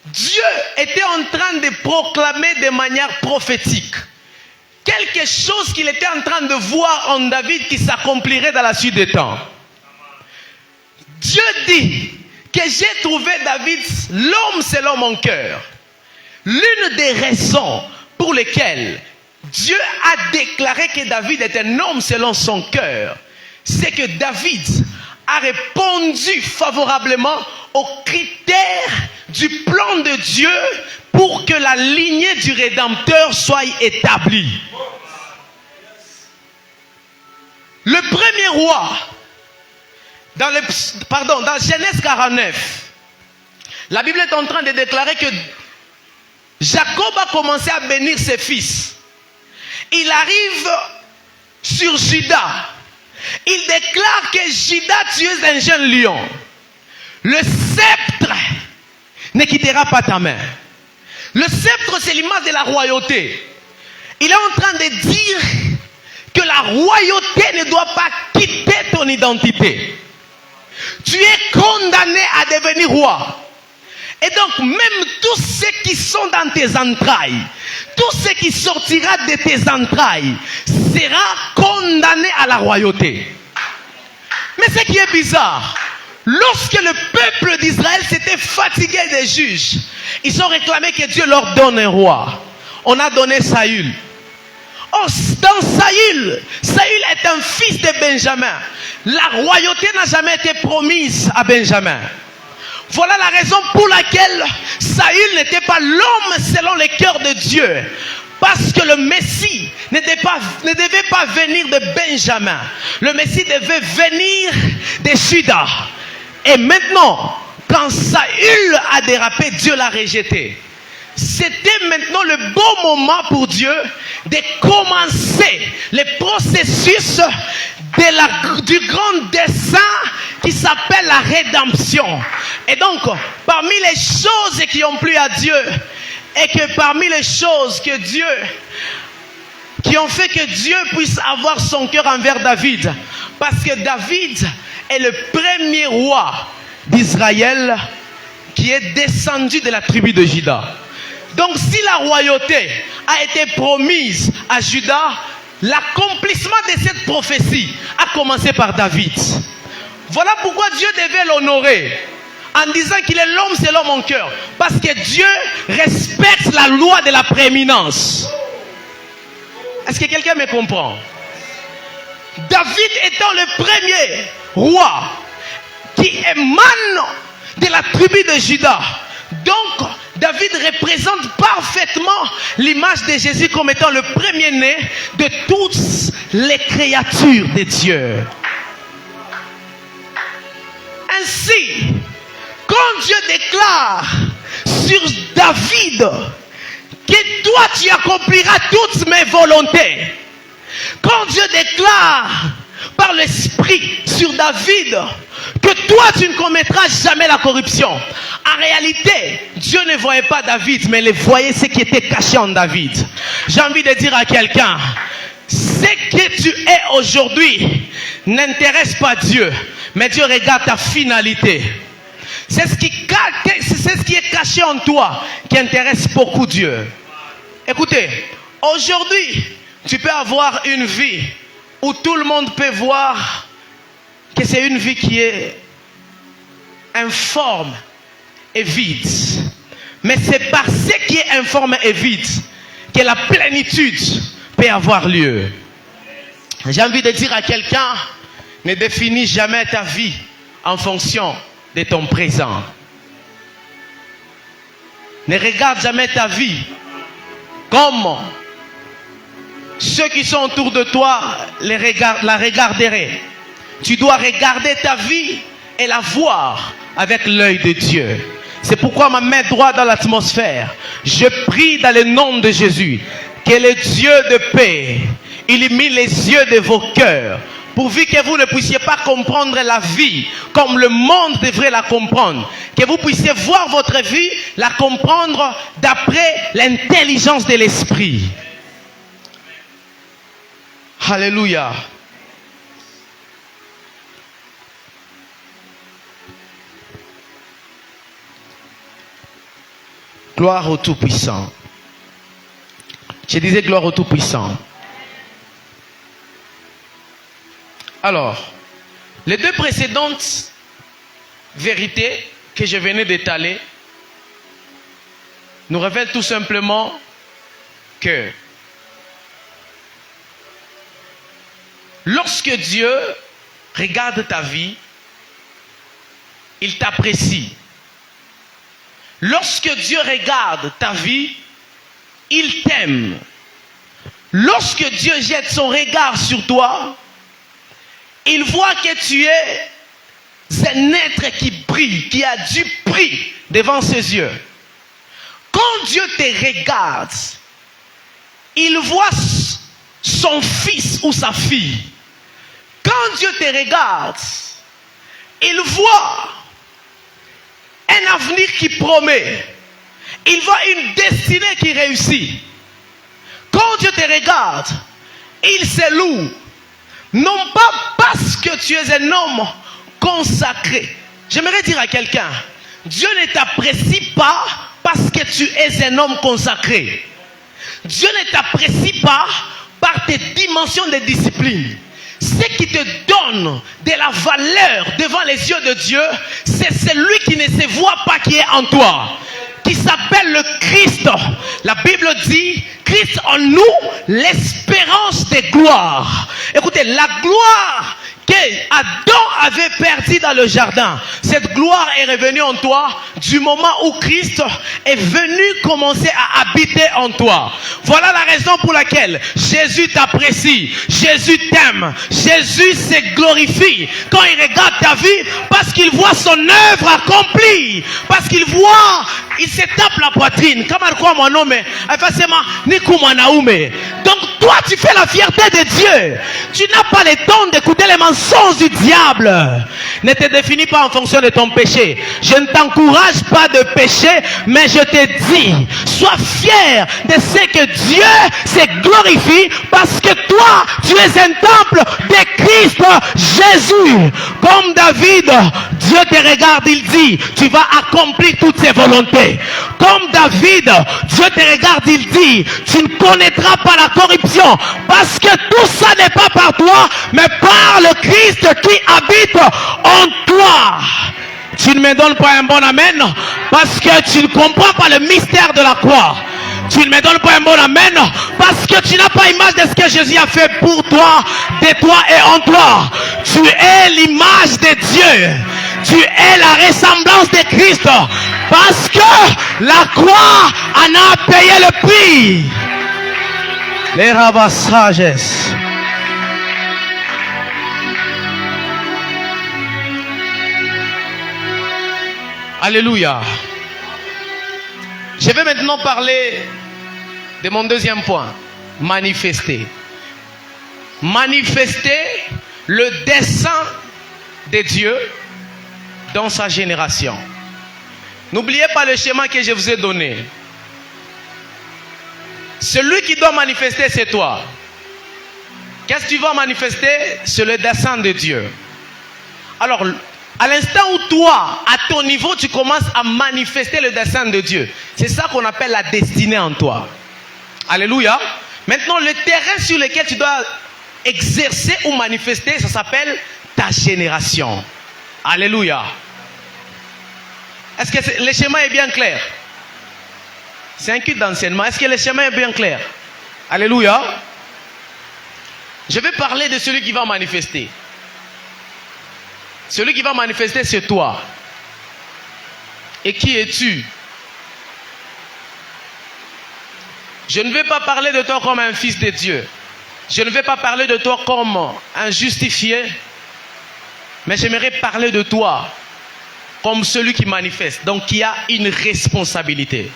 Dieu était en train de proclamer de manière prophétique quelque chose qu'il était en train de voir en David qui s'accomplirait dans la suite des temps. Dieu dit que j'ai trouvé David l'homme selon mon cœur. L'une des raisons pour lesquelles Dieu a déclaré que David est un homme selon son cœur, c'est que David a répondu favorablement aux critères du plan de Dieu pour que la lignée du Rédempteur soit établie. Le premier roi, dans Genèse 49, la Bible est en train de déclarer que Jacob a commencé à bénir ses fils. Il arrive sur Juda. Il déclare que Juda, tu es un jeune lion. Le sceptre ne quittera pas ta main. Le sceptre, c'est l'image de la royauté. Il est en train de dire que la royauté ne doit pas quitter ton identité. Tu es condamné à devenir roi. Et donc même tous ceux qui sont dans tes entrailles, tout ce qui sortira de tes entrailles sera condamné à la royauté. Mais ce qui est bizarre, lorsque le peuple d'Israël s'était fatigué des juges, ils ont réclamé que Dieu leur donne un roi. On a donné Saül. Oh, dans Saül est un fils de Benjamin. La royauté n'a jamais été promise à Benjamin. Voilà la raison pour laquelle Saül n'était pas l'homme selon le cœur de Dieu. Parce que le Messie ne devait pas venir de Benjamin. Le Messie devait venir de Juda. Et maintenant, quand Saül a dérapé, Dieu l'a rejeté. C'était maintenant le bon moment pour Dieu de commencer le processus du grand dessein qui s'appelle la rédemption. Et donc, parmi les choses qui ont plu à Dieu, et que parmi les choses que Dieu, qui ont fait que Dieu puisse avoir son cœur envers David, parce que David est le premier roi d'Israël qui est descendu de la tribu de Juda. Donc si la royauté a été promise à Juda, l'accomplissement de cette prophétie a commencé par David. Voilà pourquoi Dieu devait l'honorer en disant qu'il est l'homme selon mon cœur. Parce que Dieu respecte la loi de la prééminence. Est-ce que quelqu'un me comprend? David étant le premier roi qui émane de la tribu de Juda. Donc, David représente parfaitement l'image de Jésus comme étant le premier-né de toutes les créatures de Dieu. Ainsi, quand Dieu déclare sur David que toi tu accompliras toutes mes volontés, quand Dieu déclare par l'Esprit sur David que toi tu ne commettras jamais la corruption, en réalité Dieu ne voyait pas David, mais il voyait ce qui était caché en David. J'ai envie de dire à quelqu'un, ce que tu es aujourd'hui n'intéresse pas Dieu, mais Dieu regarde ta finalité. C'est ce qui est caché en toi qui intéresse beaucoup Dieu. Écoutez, aujourd'hui, tu peux avoir une vie où tout le monde peut voir que c'est une vie qui est informe et vide. Mais c'est par ce qui est informe et vide que la plénitude peut avoir lieu. J'ai envie de dire à quelqu'un, ne définis jamais ta vie en fonction de ton présent. Ne regarde jamais ta vie comme ceux qui sont autour de toi la regarderaient. Tu dois regarder ta vie et la voir avec l'œil de Dieu. C'est pourquoi ma main droite dans l'atmosphère, je prie dans le nom de Jésus que le Dieu de paix illumine les yeux de vos cœurs, pourvu que vous ne puissiez pas comprendre la vie comme le monde devrait la comprendre, que vous puissiez voir votre vie, la comprendre d'après l'intelligence de l'esprit. Alléluia. Gloire au Tout-Puissant. Je disais gloire au Tout-Puissant. Alors, les deux précédentes vérités que je venais d'étaler nous révèlent tout simplement que lorsque Dieu regarde ta vie, il t'apprécie. Lorsque Dieu regarde ta vie, il t'aime. Lorsque Dieu jette son regard sur toi, il voit que tu es un être qui brille, qui a du prix devant ses yeux. Quand Dieu te regarde, il voit son fils ou sa fille. Quand Dieu te regarde, il voit un avenir qui promet. Il voit une destinée qui réussit. Quand Dieu te regarde, il se loue. Non pas parce que tu es un homme consacré. J'aimerais dire à quelqu'un, Dieu ne t'apprécie pas parce que tu es un homme consacré. Dieu ne t'apprécie pas par tes dimensions de discipline. Ce qui te donne de la valeur devant les yeux de Dieu, c'est celui qui ne se voit pas qui est en toi, qui s'appelle le Christ. La Bible dit, Christ en nous, l'espérance de gloire. Écoutez, la gloire qu'Adam avait perdue dans le jardin, cette gloire est revenue en toi du moment où Christ est venu commencer à habiter en toi. Voilà la raison pour laquelle Jésus t'apprécie, Jésus t'aime, Jésus se glorifie quand il regarde ta vie, parce qu'il voit son œuvre accomplie, parce qu'il voit, il se tape la poitrine. Donc toi tu fais la fierté de Dieu. Tu n'as pas le temps d'écouter les mensonges du diable. Ne te définis pas en fonction de ton péché. Je ne t'encourage pas de pécher, mais je te dis, sois fier de ce que Dieu se glorifie, parce que toi tu es un temple de Christ Jésus. Comme David, Dieu te regarde, il dit, tu vas accomplir toutes ses volontés. Comme David, Dieu te regarde, il dit, tu ne connaîtras pas la corruption, parce que tout ça n'est pas par toi, mais par le Christ qui habite en toi. Tu ne me donnes pas un bon amen, parce que tu ne comprends pas le mystère de la croix. Tu ne me donnes pas un bon amen, parce que tu n'as pas image de ce que Jésus a fait pour toi, de toi et en toi. Tu es l'image de Dieu. Tu es la ressemblance de Christ, parce que la croix en a payé le prix. Les rabassages. Alléluia. Je vais maintenant parler de mon deuxième point. Manifester. Manifester le dessein de Dieu dans sa génération. N'oubliez pas le schéma que je vous ai donné. Celui qui doit manifester, c'est toi. Qu'est-ce que tu vas manifester? C'est le dessein de Dieu. Alors, à l'instant où toi, à ton niveau, tu commences à manifester le dessein de Dieu, c'est ça qu'on appelle la destinée en toi. Alléluia. Maintenant, le terrain sur lequel tu dois exercer ou manifester, ça s'appelle ta génération. Alléluia. Est-ce que le schéma est bien clair? C'est un culte d'enseignement. Est-ce que le schéma est bien clair? Alléluia. Je vais parler de celui qui va manifester. Celui qui va manifester, c'est toi. Et qui es-tu? Je ne vais pas parler de toi comme un fils de Dieu. Je ne vais pas parler de toi comme un justifié. Mais j'aimerais parler de toi comme celui qui manifeste. Donc qui a une responsabilité.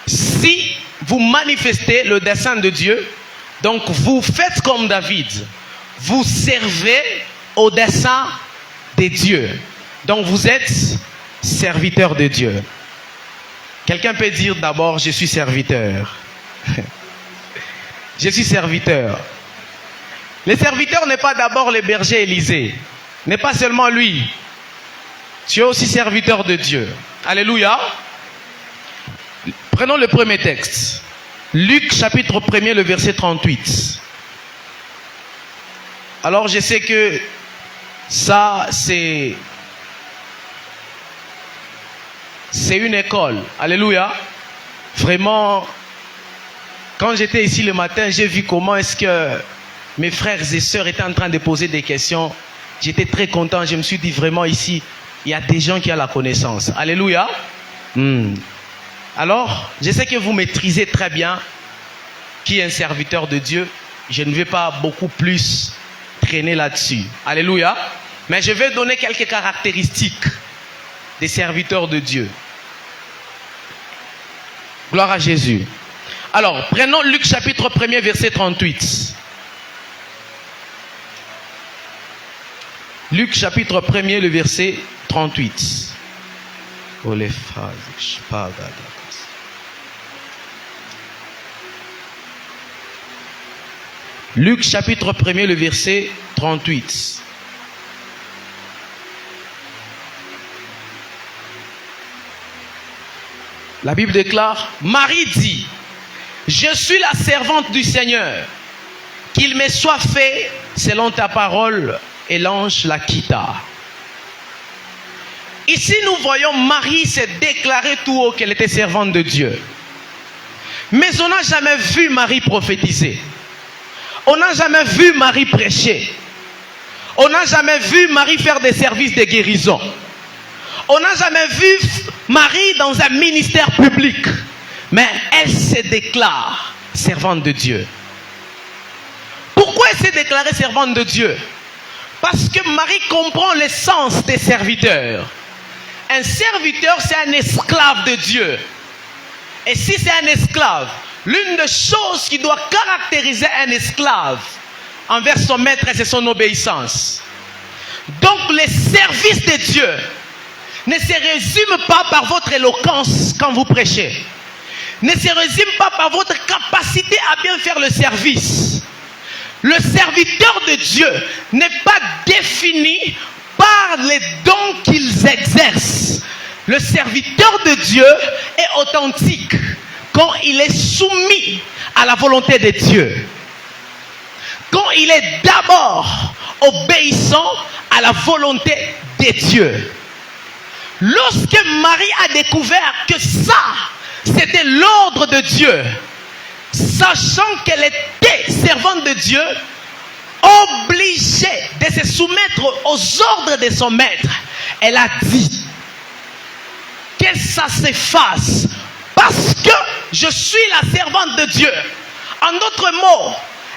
Si vous manifestez le dessein de Dieu, donc vous faites comme David. Vous servez au dessein de Dieu. Donc vous êtes serviteur de Dieu. Quelqu'un peut dire d'abord, je suis serviteur. Je suis serviteur. Le serviteur n'est pas d'abord le berger Élisée. N'est pas seulement lui. Tu es aussi serviteur de Dieu. Alléluia. Prenons le premier texte. Luc chapitre 1er, le verset 38. Alors je sais que ça c'est une école. Alléluia. Vraiment, quand j'étais ici le matin, j'ai vu comment est-ce que mes frères et sœurs étaient en train de poser des questions. J'étais très content. Je me suis dit vraiment ici, il y a des gens qui ont la connaissance. Alléluia. Alors, je sais que vous maîtrisez très bien qui est un serviteur de Dieu. Je ne vais pas beaucoup plus traîner là-dessus. Alléluia. Mais je vais donner quelques caractéristiques des serviteurs de Dieu. Gloire à Jésus. Alors, prenons Luc chapitre 1er, verset 38. Luc chapitre 1er, le verset 38. Oh les phrases. Luc chapitre 1er, le verset 38. La Bible déclare, Marie dit, je suis la servante du Seigneur, qu'il me soit fait selon ta parole, et l'ange la quitta. Ici, nous voyons Marie se déclarer tout haut qu'elle était servante de Dieu. Mais on n'a jamais vu Marie prophétiser. On n'a jamais vu Marie prêcher. On n'a jamais vu Marie faire des services de guérison. On n'a jamais vu Marie dans un ministère public. Mais elle se déclare servante de Dieu. Pourquoi elle s'est déclarée servante de Dieu? Parce que Marie comprend l'essence des serviteurs. Un serviteur, c'est un esclave de Dieu. Et si c'est un esclave, l'une des choses qui doit caractériser un esclave envers son maître, c'est son obéissance. Donc les services de Dieu ne se résument pas par votre éloquence quand vous prêchez. Ne se résument pas par votre capacité à bien faire le service. Le serviteur de Dieu n'est pas défini par les dons qu'ils exercent. Le serviteur de Dieu est authentique quand il est soumis à la volonté de Dieu. Quand il est d'abord obéissant à la volonté de Dieu. Lorsque Marie a découvert que ça, c'était l'ordre de Dieu, sachant qu'elle était servante de Dieu, obligée de se soumettre aux ordres de son maître, elle a dit que ça se fasse parce que je suis la servante de Dieu. En d'autres mots,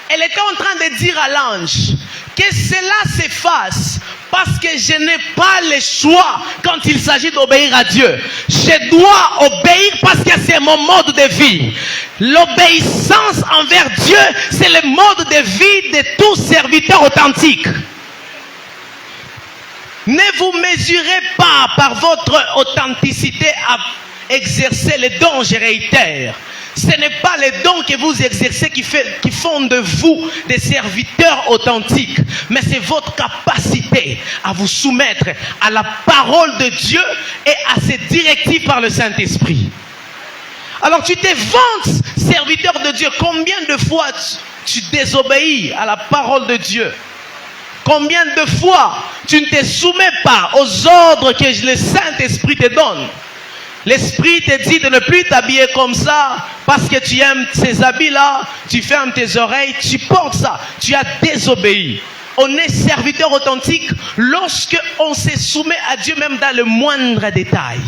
elle était en train de dire à l'ange que cela se fasse parce que je n'ai pas le choix quand il s'agit d'obéir à Dieu. Je dois obéir parce que c'est mon mode de vie. L'obéissance envers Dieu, c'est le mode de vie de tout serviteur authentique. Ne vous mesurez pas par votre authenticité à exercer les dons, je réitère. Ce n'est pas les dons que vous exercez qui font de vous des serviteurs authentiques, mais c'est votre capacité à vous soumettre à la parole de Dieu et à ses directives par le Saint-Esprit. Alors tu te vantes, serviteur de Dieu, combien de fois tu désobéis à la parole de Dieu? Combien de fois tu ne te soumets pas aux ordres que le Saint-Esprit te donne? L'Esprit te dit de ne plus t'habiller comme ça parce que tu aimes ces habits-là, tu fermes tes oreilles, tu portes ça, tu as désobéi. On est serviteur authentique lorsque on se soumet à Dieu même dans le moindre détail.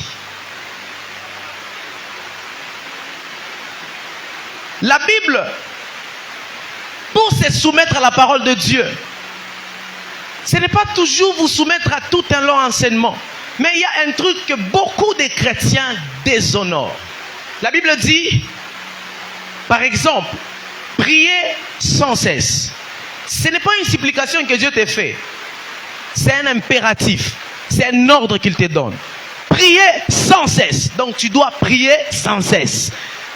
La Bible, pour se soumettre à la parole de Dieu, ce n'est pas toujours vous soumettre à tout un long enseignement. Mais il y a un truc que beaucoup de chrétiens déshonorent. La Bible dit, par exemple, prier sans cesse. Ce n'est pas une supplication que Dieu te fait. C'est un impératif. C'est un ordre qu'il te donne. Prier sans cesse. Donc tu dois prier sans cesse.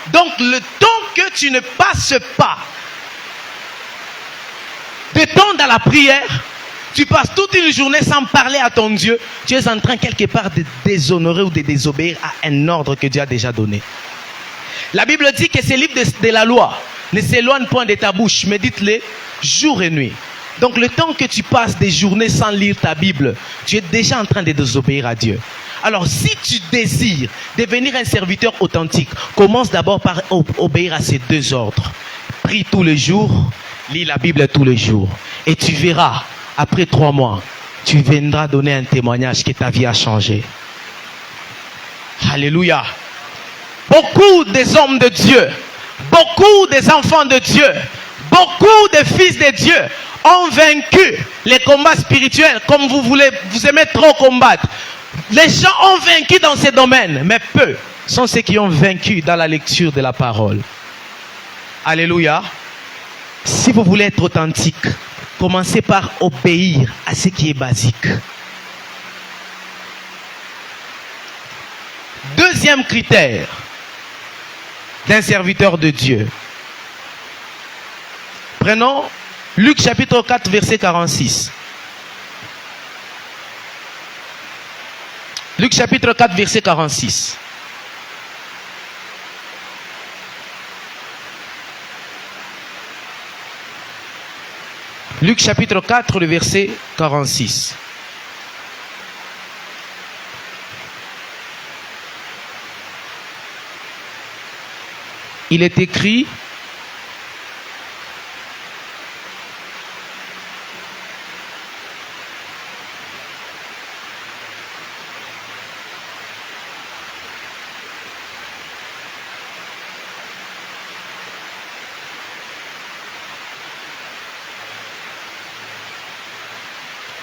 Donc le temps que tu ne passes pas de temps dans la prière, tu passes toute une journée sans parler à ton Dieu, tu es en train quelque part de déshonorer ou de désobéir à un ordre que Dieu a déjà donné. La Bible dit que ces livres de la loi ne s'éloignent point de ta bouche, médite-les jour et nuit. Donc le temps que tu passes des journées sans lire ta Bible, tu es déjà en train de désobéir à Dieu. Alors si tu désires devenir un serviteur authentique, commence d'abord par obéir à ces deux ordres. Prie tous les jours, lis la Bible tous les jours. Et tu verras, après 3 mois, tu viendras donner un témoignage que ta vie a changé. Alléluia. Beaucoup des hommes de Dieu, beaucoup des enfants de Dieu, beaucoup des fils de Dieu ont vaincu les combats spirituels comme vous aimez trop combattre. Les gens ont vaincu dans ces domaines, mais peu sont ceux qui ont vaincu dans la lecture de la parole. Alléluia. Si vous voulez être authentique, commencez par obéir à ce qui est basique. Deuxième critère d'un serviteur de Dieu. Prenons Luc chapitre 4, verset 46. Luc chapitre 4, verset 46. Luc chapitre 4, le verset 46. Il est écrit: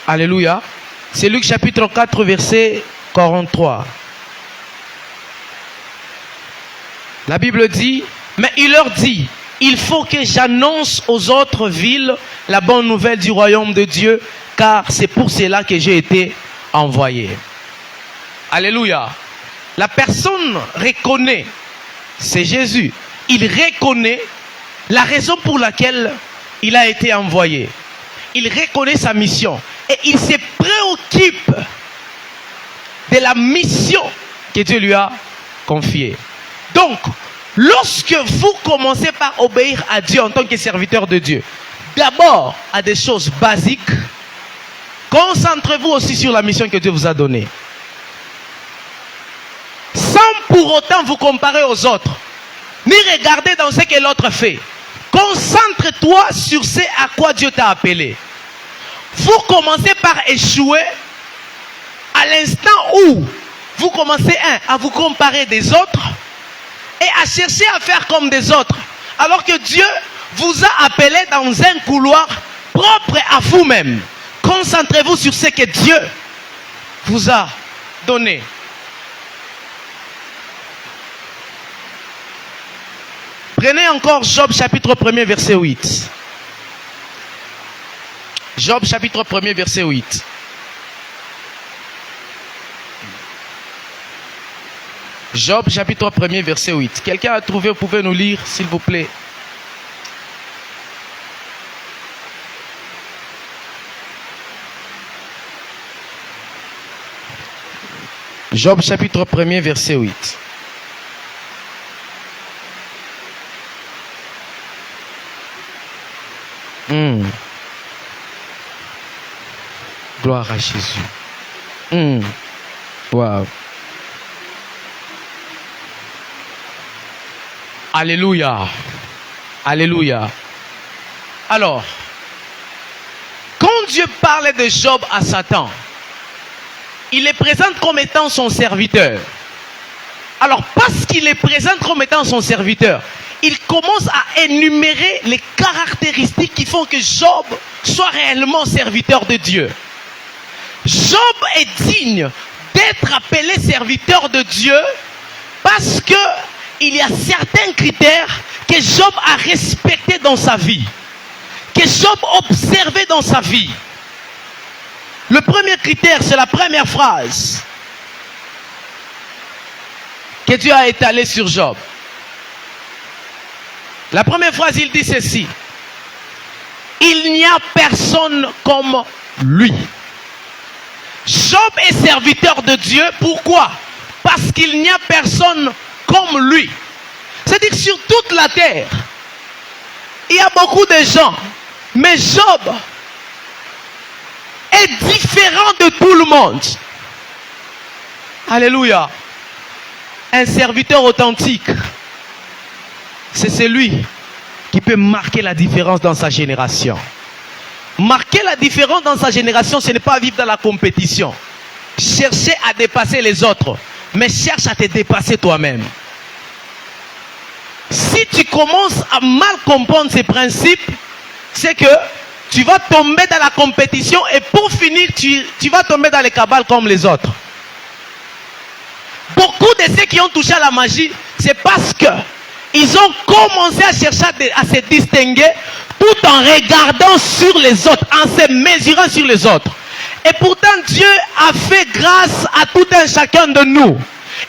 Alléluia. C'est Luc chapitre 4, verset 43. La Bible dit, mais il leur dit, il faut que j'annonce aux autres villes la bonne nouvelle du royaume de Dieu, car c'est pour cela que j'ai été envoyé. Alléluia. La personne reconnaît, c'est Jésus, il reconnaît la raison pour laquelle il a été envoyé. Il reconnaît sa mission et il se préoccupe de la mission que Dieu lui a confiée. Donc, lorsque vous commencez par obéir à Dieu en tant que serviteur de Dieu, d'abord à des choses basiques, concentrez-vous aussi sur la mission que Dieu vous a donnée. Sans pour autant vous comparer aux autres, ni regarder dans ce que l'autre fait. Concentre-toi sur ce à quoi Dieu t'a appelé. Vous commencez par échouer à l'instant où vous commencez à vous comparer des autres et à chercher à faire comme des autres. Alors que Dieu vous a appelé dans un couloir propre à vous-même. Concentrez-vous sur ce que Dieu vous a donné. Prenez encore Job chapitre 1er verset 8. Job chapitre 1er verset 8. Job chapitre 1er verset 8. Quelqu'un a trouvé, vous pouvez nous lire s'il vous plaît. Job chapitre 1er verset 8. Gloire à Jésus. Wow. Alléluia. Alléluia. Alors, quand Dieu parlait de Job à Satan, il les présente comme étant son serviteur. Alors, parce qu'il les présente comme étant son serviteur, il commence à énumérer les caractéristiques qui font que Job soit réellement serviteur de Dieu. Job est digne d'être appelé serviteur de Dieu parce que il y a certains critères que Job a respectés dans sa vie, que Job observait dans sa vie. Le premier critère, c'est la première phrase que Dieu a étalée sur Job. La première phrase, il dit ceci: il n'y a personne comme lui. Job est serviteur de Dieu. Pourquoi? Parce qu'il n'y a personne comme lui. C'est-à-dire sur toute la terre, il y a beaucoup de gens, mais Job est différent de tout le monde. Alléluia. Un serviteur authentique, c'est celui qui peut marquer la différence dans sa génération. Marquer la différence dans sa génération, ce n'est pas vivre dans la compétition. Chercher à dépasser les autres, mais cherche à te dépasser toi-même. Si tu commences à mal comprendre ces principes, c'est que tu vas tomber dans la compétition et pour finir, tu vas tomber dans les cabales comme les autres. Beaucoup de ceux qui ont touché à la magie, c'est parce que ils ont commencé à chercher à se distinguer tout en regardant sur les autres, en se mesurant sur les autres. Et pourtant, Dieu a fait grâce à tout un chacun de nous.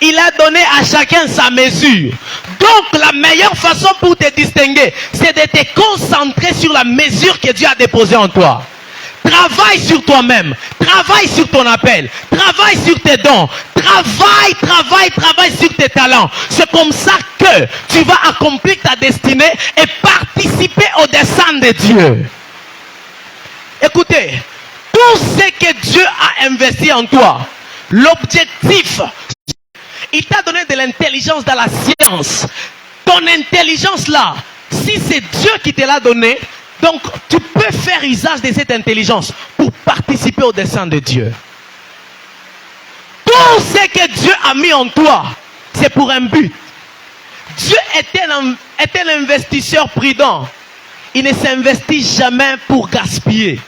il a donné à chacun sa mesure. Donc la meilleure façon pour te distinguer, c'est de te concentrer sur la mesure que Dieu a déposée en toi. Travaille sur toi-même, travaille sur ton appel, travaille sur tes dons, travaille sur tes talents. C'est comme ça que tu vas accomplir ta destinée et participer au dessein de Dieu. Écoutez, tout ce que Dieu a investi en toi, l'objectif, il t'a donné de l'intelligence dans la science. Ton intelligence là, si c'est Dieu qui te l'a donné, donc tu peux faire usage de cette intelligence pour participer au dessein de Dieu. Tout ce que Dieu a mis en toi, c'est pour un but. Dieu est un investisseur prudent. Il ne s'investit jamais pour gaspiller.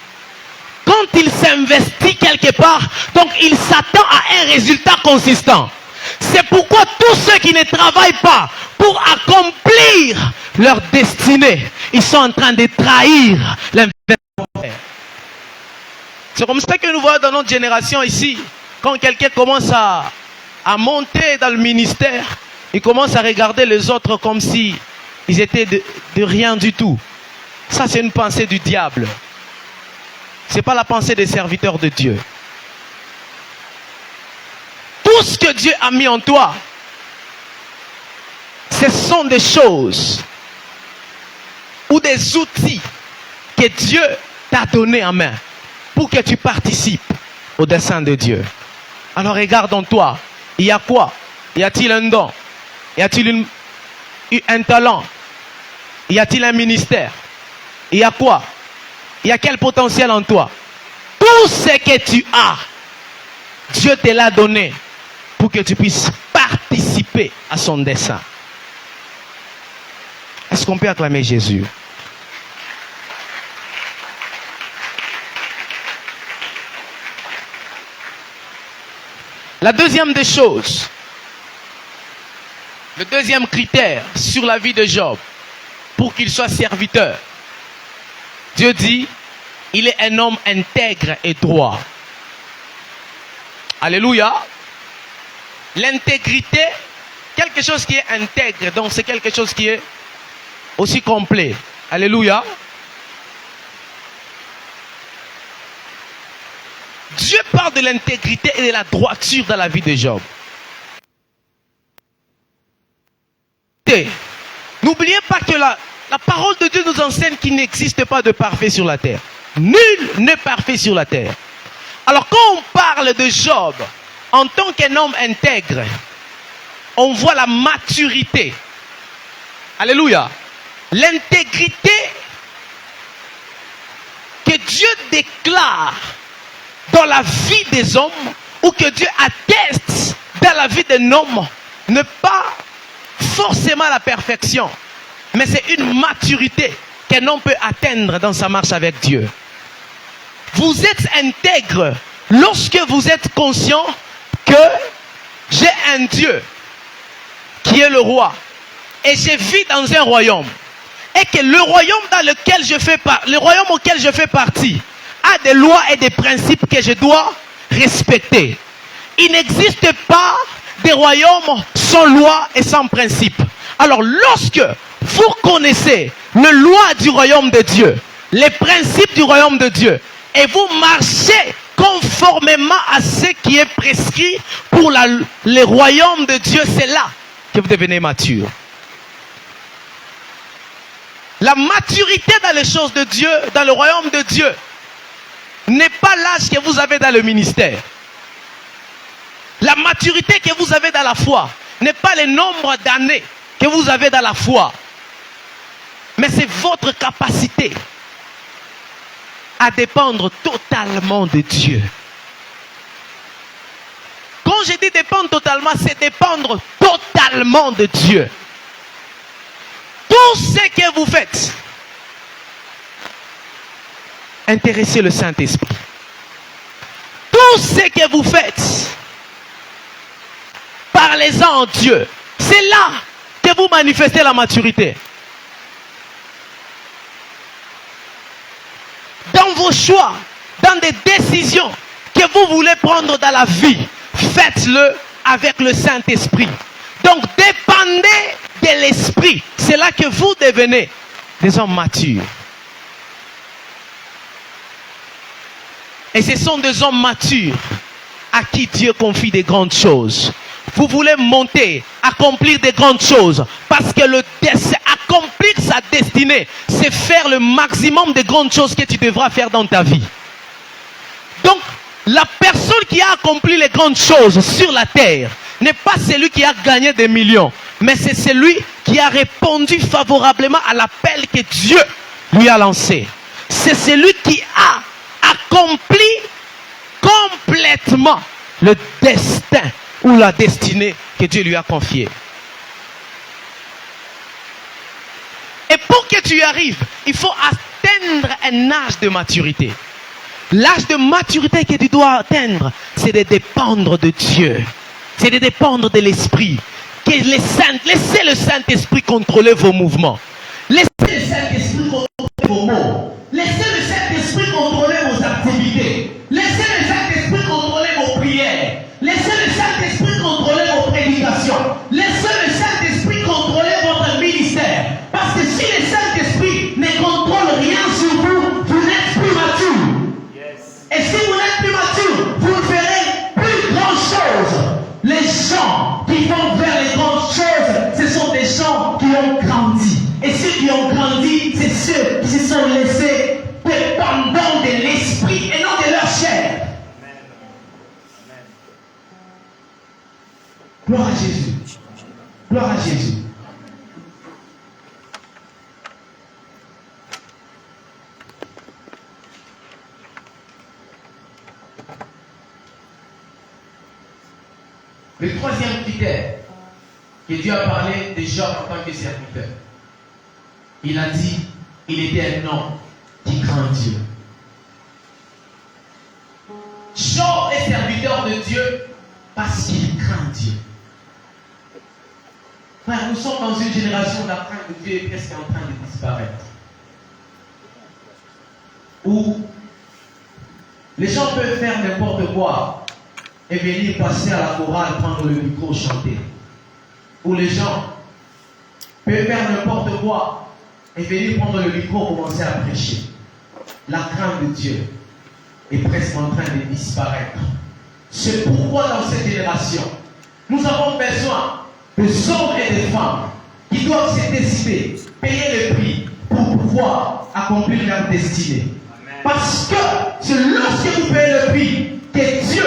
Quand il s'investit quelque part, donc il s'attend à un résultat consistant. C'est pourquoi tous ceux qui ne travaillent pas pour accomplir leur destinée, ils sont en train de trahir l'investissement. C'est comme ça que nous voyons dans notre génération ici. Quand quelqu'un commence à monter dans le ministère, il commence à regarder les autres comme si ils étaient de rien du tout. Ça, c'est une pensée du diable. Ce n'est pas la pensée des serviteurs de Dieu. Tout ce que Dieu a mis en toi, ce sont des choses ou des outils que Dieu t'a donné en main pour que tu participes au dessein de Dieu. Alors regarde en toi, il y a quoi? Y a-t-il un don? Y a-t-il un talent? Y a-t-il un ministère? Il y a quoi? Il y a quel potentiel en toi? Tout ce que tu as, Dieu te l'a donné pour que tu puisses participer à son dessein. Est-ce qu'on peut acclamer Jésus? La deuxième des choses, le deuxième critère sur la vie de Job, pour qu'il soit serviteur, Dieu dit, il est un homme intègre et droit. Alléluia. L'intégrité, quelque chose qui est intègre, donc c'est quelque chose qui est aussi complet. Alléluia. Dieu parle de l'intégrité et de la droiture dans la vie de Job. N'oubliez pas que la parole de Dieu nous enseigne qu'il n'existe pas de parfait sur la terre. Nul n'est parfait sur la terre. Alors quand on parle de Job en tant qu'un homme intègre, on voit la maturité. Alléluia. L'intégrité que Dieu déclare dans la vie des hommes ou que Dieu atteste dans la vie d'un homme n'est pas forcément la perfection, mais c'est une maturité qu'un homme peut atteindre dans sa marche avec Dieu. Vous êtes intègre lorsque vous êtes conscient que j'ai un Dieu qui est le roi et je vis dans un royaume et que le royaume dans lequel je fais le royaume auquel je fais partie a des lois et des principes que je dois respecter. Il n'existe pas des royaumes sans loi et sans principe. Alors lorsque vous connaissez les lois du royaume de Dieu, les principes du royaume de Dieu, et vous marchez conformément à ce qui est prescrit pour le royaume de Dieu, c'est là que vous devenez mature. La maturité dans les choses de Dieu, dans le royaume de Dieu, n'est pas l'âge que vous avez dans le ministère. La maturité que vous avez dans la foi n'est pas le nombre d'années que vous avez dans la foi, mais c'est votre capacité à dépendre totalement de Dieu. Quand je dis dépendre totalement, c'est dépendre totalement de Dieu. Tout ce que vous faites, intéressez le Saint-Esprit. Tout ce que vous faites, parlez-en en Dieu. C'est là que vous manifestez la maturité. Dans vos choix, dans des décisions que vous voulez prendre dans la vie, faites-le avec le Saint-Esprit. Donc, dépendez de l'Esprit. C'est là que vous devenez des hommes matures. Et ce sont des hommes matures à qui Dieu confie des grandes choses. Vous voulez monter, accomplir des grandes choses, parce que accomplir sa destinée, c'est faire le maximum de grandes choses que tu devras faire dans ta vie. Donc, la personne qui a accompli les grandes choses sur la terre n'est pas celui qui a gagné des millions, mais c'est celui qui a répondu favorablement à l'appel que Dieu lui a lancé. C'est celui qui a accompli complètement le destin ou la destinée que Dieu lui a confiée. Et pour que tu y arrives, il faut atteindre un âge de maturité. L'âge de maturité que tu dois atteindre, c'est de dépendre de Dieu. C'est de dépendre de l'Esprit. Laissez le Saint-Esprit contrôler vos mouvements. Laissez le Saint-Esprit contrôler vos mots. Laissez le Saint-Esprit contrôler vos activités. Laissez le Saint-Esprit contrôler vos prières. Laissez le Saint-Esprit contrôler vos prédications. Laissez le Saint-Esprit contrôler votre ministère. Parce que si le Saint-Esprit ne contrôle rien sur vous, vous n'êtes plus mature. Et si vous n'êtes plus mature, vous ne ferez plus grand-chose. Les gens qui vont vers les grandes choses, ce sont des gens qui ont grandi. Et ceux qui ont grandi, c'est ceux qui se sont laissés dépendants de l'esprit et non de leur chair. Gloire à Jésus. Gloire à Jésus. Le troisième critère que Dieu a parlé de Job en tant que serviteur. Il a dit, il était un homme qui craint Dieu. Job est serviteur de Dieu parce qu'il craint Dieu. Frère, nous sommes dans une génération où la crainte de Dieu est presque en train de disparaître. Où les gens peuvent faire n'importe quoi et venir passer à la chorale, prendre le micro, chanter. Où les gens peuvent faire n'importe quoi et venir prendre le micro, commencer à prêcher. La crainte de Dieu est presque en train de disparaître. C'est pourquoi dans cette génération, nous avons besoin des hommes et des femmes qui doivent se décider, payer le prix pour pouvoir accomplir leur destinée. Amen. Parce que c'est lorsque vous payez le prix que Dieu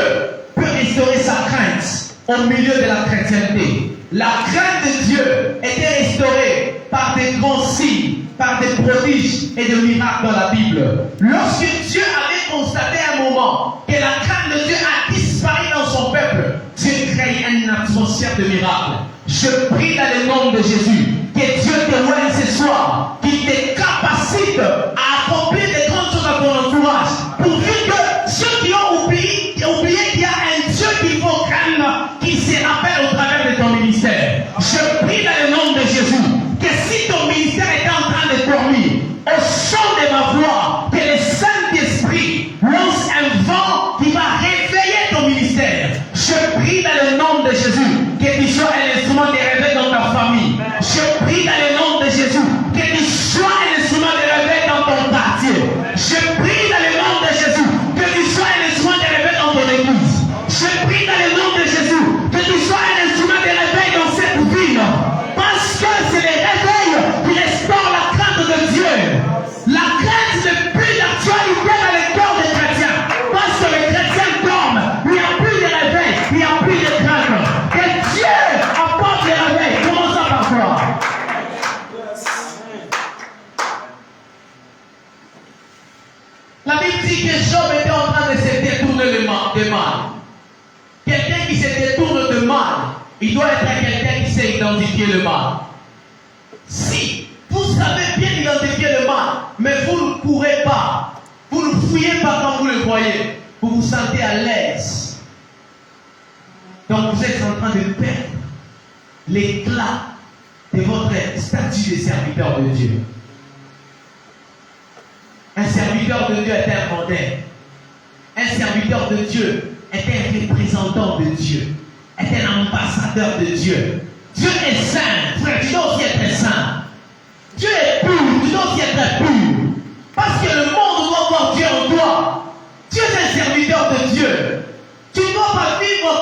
peut restaurer sa crainte au milieu de la chrétienté. La crainte de Dieu était restaurée par des grands signes, par des prodiges et des miracles dans la Bible. Lorsque Dieu avait constaté à un moment que la crainte de Dieu a disparu dans son peuple, Dieu crée une atmosphère de miracles. Je prie dans le nom de Jésus que Dieu témoigne ce soir, qu'il te capacite à accomplir des grandes choses à ton entourage, pourvu que ceux qui ont oublié qu'il y a un Dieu qu'il faut craindre, qui se rappelle au travers de ton ministère. Je prie dans le nom de Jésus que si ton ministère est en train de dormir, au son de ma voix, que le Saint-Esprit lance un vent qui va réveiller ton ministère. Je prie dans le nom de Jésus que tu sois un instrument de réveil dans ta famille. Je prie dans le nom de Jésus que tu sois un instrument de réveil dans ton quartier. Je prie dans le nom de Jésus que tu sois un instrument de réveil dans ton église. Je prie dans le nom de Jésus que tu sois un instrument de réveil dans cette ville. Parce que c'est le réveil qui restaure la crainte de Dieu. La crainte n'est plus d'actualité dans les cœurs des chrétiens. Parce que les chrétiens dorment. Il n'y a plus de réveil. Il n'y a plus de crainte. Que Dieu apporte le réveil. Commençons par toi. La Bible dit que Job était en train de se détourner de mal. Quelqu'un qui se détourne de mal, il doit être quelqu'un qui sait identifier le mal. Si vous savez bien identifier le mal, mais vous ne courez pas, vous ne fouillez pas quand vous le voyez, vous vous sentez à l'aise. Donc vous êtes en train de perdre l'éclat de votre statut de serviteur de Dieu. Un serviteur de Dieu est un modèle. Un serviteur de Dieu est un représentant de Dieu. est un ambassadeur de Dieu. Dieu est saint, frère, tu dois aussi être saint. Dieu est pur, tu dois aussi être pur. Parce que le monde doit voir Dieu en toi. Tu es un serviteur de Dieu. Tu ne dois pas vivre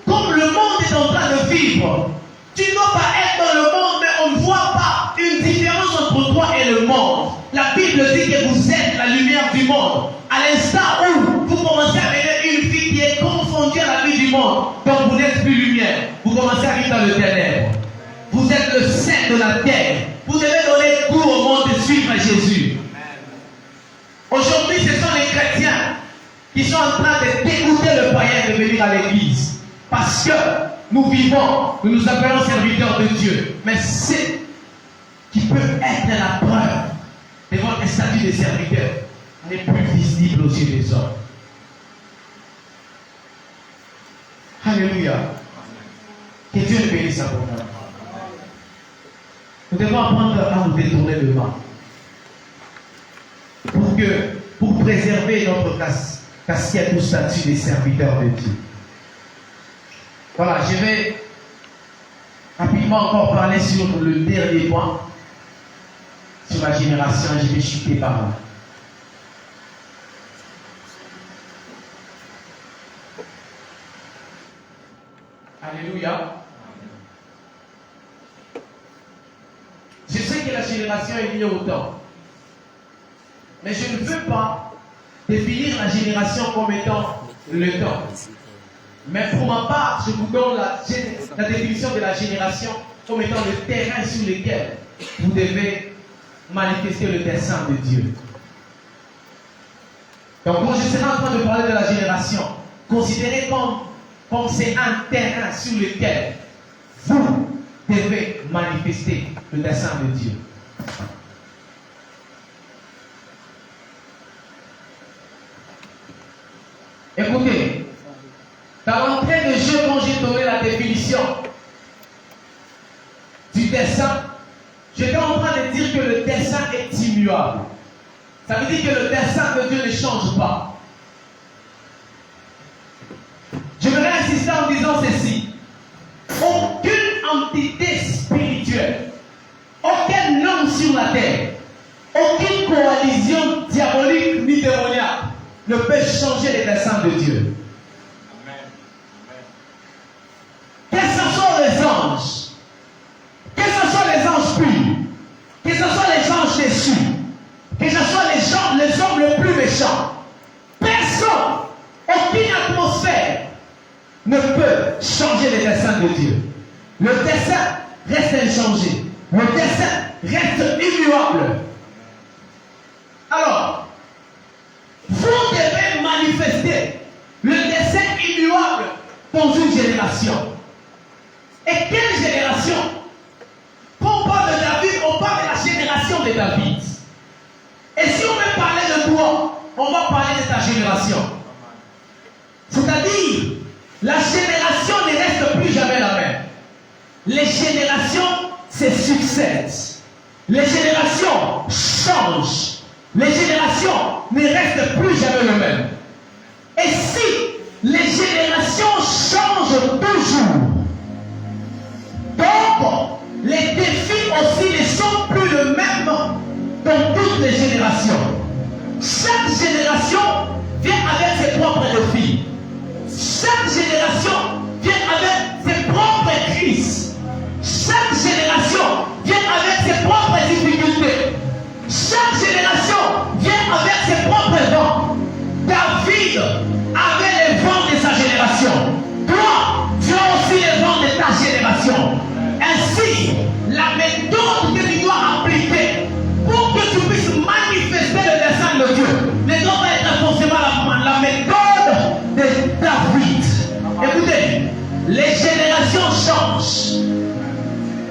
comme le monde est en train de vivre. Tu ne dois pas être dans le monde, mais on ne voit pas une différence entre toi et le monde. La Bible dit que vous êtes la lumière du monde. À l'instant où vous commencez à mener une vie qui est confondue à la vie du monde, donc vous n'êtes plus lumière. Vous commencez à vivre dans le ténèbre. Vous êtes le sel de la terre. Vous devez donner cours au monde de suivre Jésus. Aujourd'hui, ce sont les chrétiens qui sont en train de dégoûter le païen de venir à l'église. Parce que nous vivons, nous nous appelons serviteurs de Dieu. Mais c'est qui peut être la preuve de votre statut de serviteur n'est plus visible aux yeux des hommes. Alléluia. Que Dieu bénisse à vous. Nous devons apprendre à nous détourner le mal. Pour préserver notre casquette ou statut des serviteurs de Dieu. Voilà, je vais rapidement encore parler sur le dernier point, sur la génération, et je vais chuter par là. Alléluia. Je sais que la génération est liée au temps. Mais je ne veux pas définir la génération comme étant le temps. Mais pour ma part, je vous donne la définition de la génération comme étant le terrain sur lequel vous devez manifester le dessein de Dieu. Donc quand je serai en train de parler de la génération, considérez comme c'est un terrain sur lequel vous devez manifester le dessein de Dieu. Écoutez, dans l'entrée de jeu, quand j'ai donné la définition du dessein, j'étais en train de dire que le dessein est immuable. Ça veut dire que le dessein de Dieu ne change pas. Je voudrais insister en disant ceci. Aucune entité spirituelle, aucun homme sur la terre, aucune coalition diabolique ni démoniaque ne peut changer les desseins de Dieu. Que ce soit les anges, que ce soit les anges purs, que ce soit les anges déçus, que ce soit les hommes les plus méchants, personne, aucune atmosphère ne peut changer les desseins de Dieu. Le dessein reste inchangé. Le dessein reste immuable. Alors, vous devez manifester le dessein immuable dans une génération. Et quelle génération? Quand on parle de David, on parle de la génération de David. Et si on veut parler de toi, on va parler de ta génération. C'est-à-dire, la génération ne reste plus jamais la même. Les générations se succèdent. Les générations changent. Les générations ne restent plus jamais les mêmes. Et si les générations changent toujours, donc les défis aussi ne sont plus les mêmes dans toutes les générations. Chaque génération vient avec ses propres défis. Chaque génération vient avec ses propres crises. Chaque génération vient avec ses propres difficultés. Chaque génération vient avec ses propres vents. David avait les vents de sa génération. Toi, tu as aussi les vents de ta génération. Ainsi, la méthode que tu dois appliquer pour que tu puisses manifester le dessein de Dieu ne doit pas être forcément la méthode de David. Écoutez, les générations changent.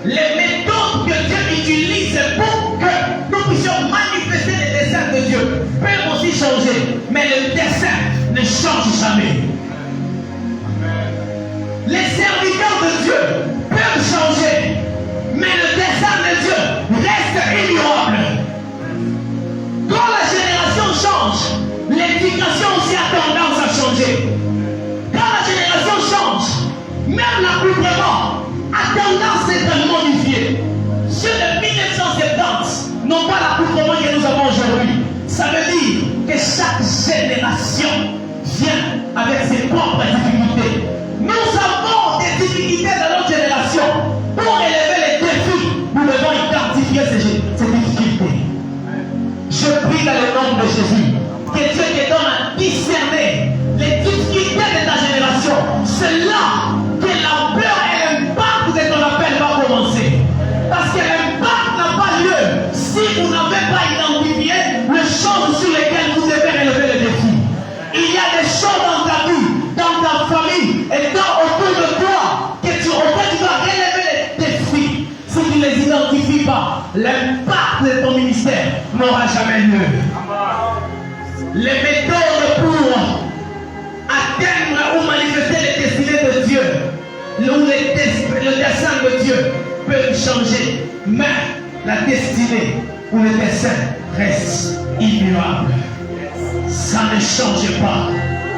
Les méthodes que Dieu utilise pour que nous puissions manifester les desseins de Dieu peuvent aussi changer. Mais le dessein ne change jamais. Les serviteurs de Dieu peuvent changer. Mais le dessein de Dieu reste immuable. Quand la génération change, l'éducation aussi a tendance à changer. Quand la génération change, même chaque génération vient avec ses propres difficultés. Nous avons des difficultés dans notre génération. Pour élever les défis, nous devons identifier ces difficultés. Je prie dans le nom de Jésus que Dieu te donne à discerner les difficultés de ta génération. C'est là que l'ampleur et l'impact de ton appel va commencer. Parce que l'impact n'a pas lieu si vous n'avez pas identifié les choses sur lesquelles vous devez relever les défis. Il y a des choses dans ta vie, dans ta famille et autour de toi auxquelles tu dois relever les défis. Si tu ne les identifies pas, l'impact de ton ministère n'aura jamais lieu. Les méthodes pour atteindre ou manifester les destinées de Dieu, le dessein de Dieu peut changer, mais la destinée ou le dessein reste immuable. Ça ne change pas.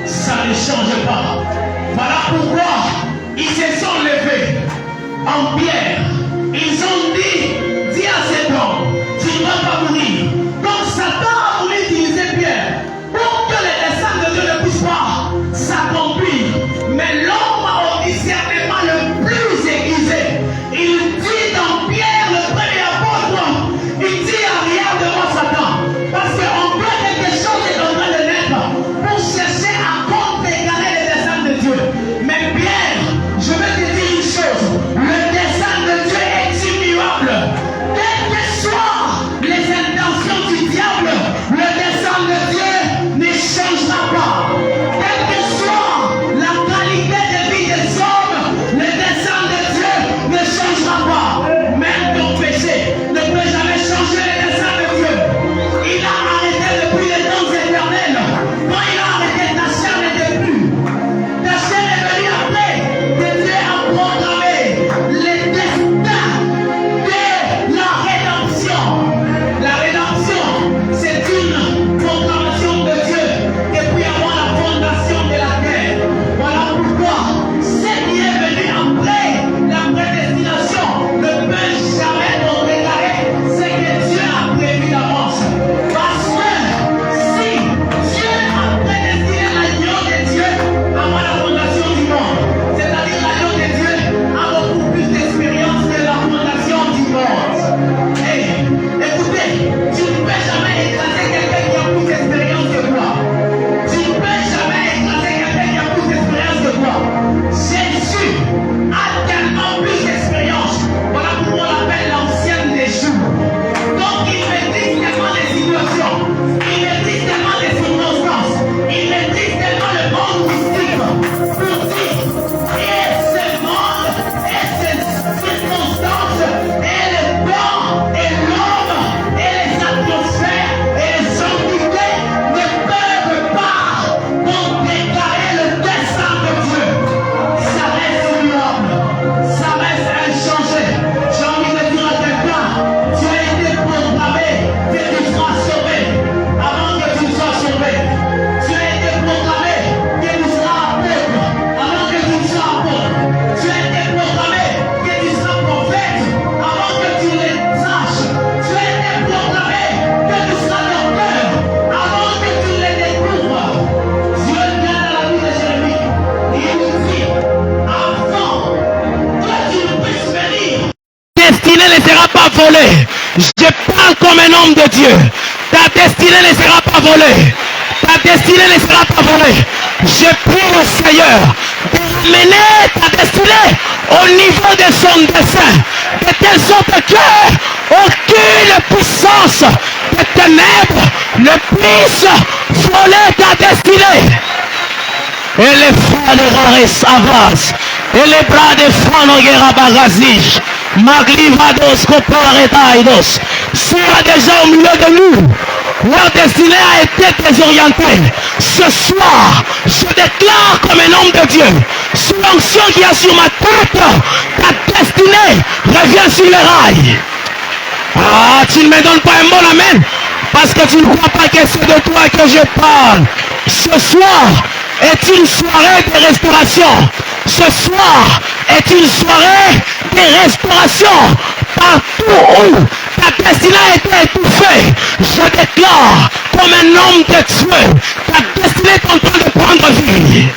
Ça ne change pas. Voilà pourquoi ils se sont levés en pierre. Ils ont dit, dis à cet homme, tu ne vas pas mourir. Donc Satan a voulu utiliser Pierre pour que les desseins de Dieu ne puissent pas s'accomplir. Mais l'homme au discernement le plus aiguisé, il dit dans Pierre, le premier apôtre, il dit, regarde-moi Satan, parce qu'on voit quelque chose est en train de naître pour chercher à contrecarrer les desseins de Dieu. Mais Pierre, je vais te dire une chose, le dessein de Dieu est immuable. Quelles que soient les intentions du diable, le dessein de Dieu ne changera pas. Quelle que soit la qualité de vie des hommes, le dessein de Dieu ne changera pas. Même ton péché ne peut jamais changer le dessein de Dieu. Il a arrêté depuis les temps éternels. Quand il a arrêté, ta chair n'était plus. Ta chair est venue après que Dieu a programmé les destins de la rédemption. La rédemption, c'est une programmation de Dieu depuis avant la fondation de la terre. Voilà pourquoi ce qui est venu après la prédestination ne peut jamais contrecarrer ce que Dieu a prévu d'avance. Parce que si Dieu a prédestiné l'agneau de Dieu avant la fondation du monde, c'est-à-dire l'agneau de Dieu a beaucoup plus d'expérience que la fondation du monde. Hey, écoutez, tu ne peux jamais écraser quelqu'un qui a plus d'expérience que toi. Tu ne peux jamais écraser quelqu'un qui a plus d'expérience que toi. Jésus a tellement plus d'expérience. Voilà pourquoi on l'appelle l'ancienne des jours. Donc il maîtrise tellement les situations, il maîtrise tellement les circonstances, il maîtrise tellement le monde mystique pour dire, et ce monde, et ces circonstances, et le temps, et l'homme, et les atmosphères, et les entités ne peuvent pas contrecarrer le dessein de Dieu. Ça reste immuable, ça reste inchangé. J'ai envie de dire à quelqu'un, tu as été programmé que tu seras sauvé avant que tu sois sauvé. Tu as été programmé que tu seras apôtre avant que tu sois apôtre. Tu as été programmé que tu seras prophète avant que tu les saches. Tu as été proclamé que tu seras docteur avant que tu les découvres. Dieu vient dans la vie de Jérémie. Il nous dit, avant que tu puisses venir, destinée ne sera pas volée. Je parle comme un homme de Dieu. Ta destinée ne sera pas volée. Ta destinée ne sera pas volée. Je prie au Seigneur de mener ta destinée au niveau de son dessein, de telle sorte que aucune puissance de ténèbres ne puisse voler ta destinée. Et les frères de Rares avancent. Et les bras des frères Noguera Bagazij. Maglivados Coparetaidos. Sera déjà au milieu de nous. Leur destinée a été désorientée. Ce soir, je déclare comme un homme de Dieu, sous l'onction qui est sur ma tête, ta destinée revient sur les rails. Ah, tu ne me donnes pas un bon amen, parce que tu ne crois pas que c'est de toi que je parle. Ce soir est une soirée de restauration. Ce soir est une soirée de restauration. Partout où ta destinée a été étouffée, je déclare comme un homme de Dieu, ta destinée est en train de prendre vie.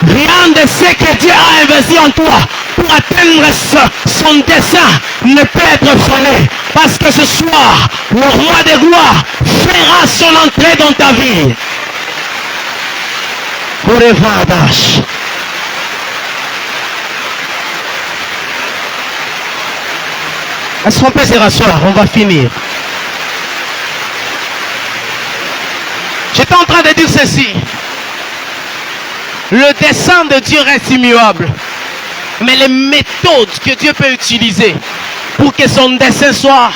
Rien de ce que Dieu a investi en toi pour atteindre son dessein ne peut être volé. Parce que ce soir, le roi des gloires fera son entrée dans ta vie. Orevadash. Est-ce qu'on peut se rasseoir? On va finir. J'étais en train de dire ceci. Le dessein de Dieu reste immuable. Mais les méthodes que Dieu peut utiliser pour que son dessein soit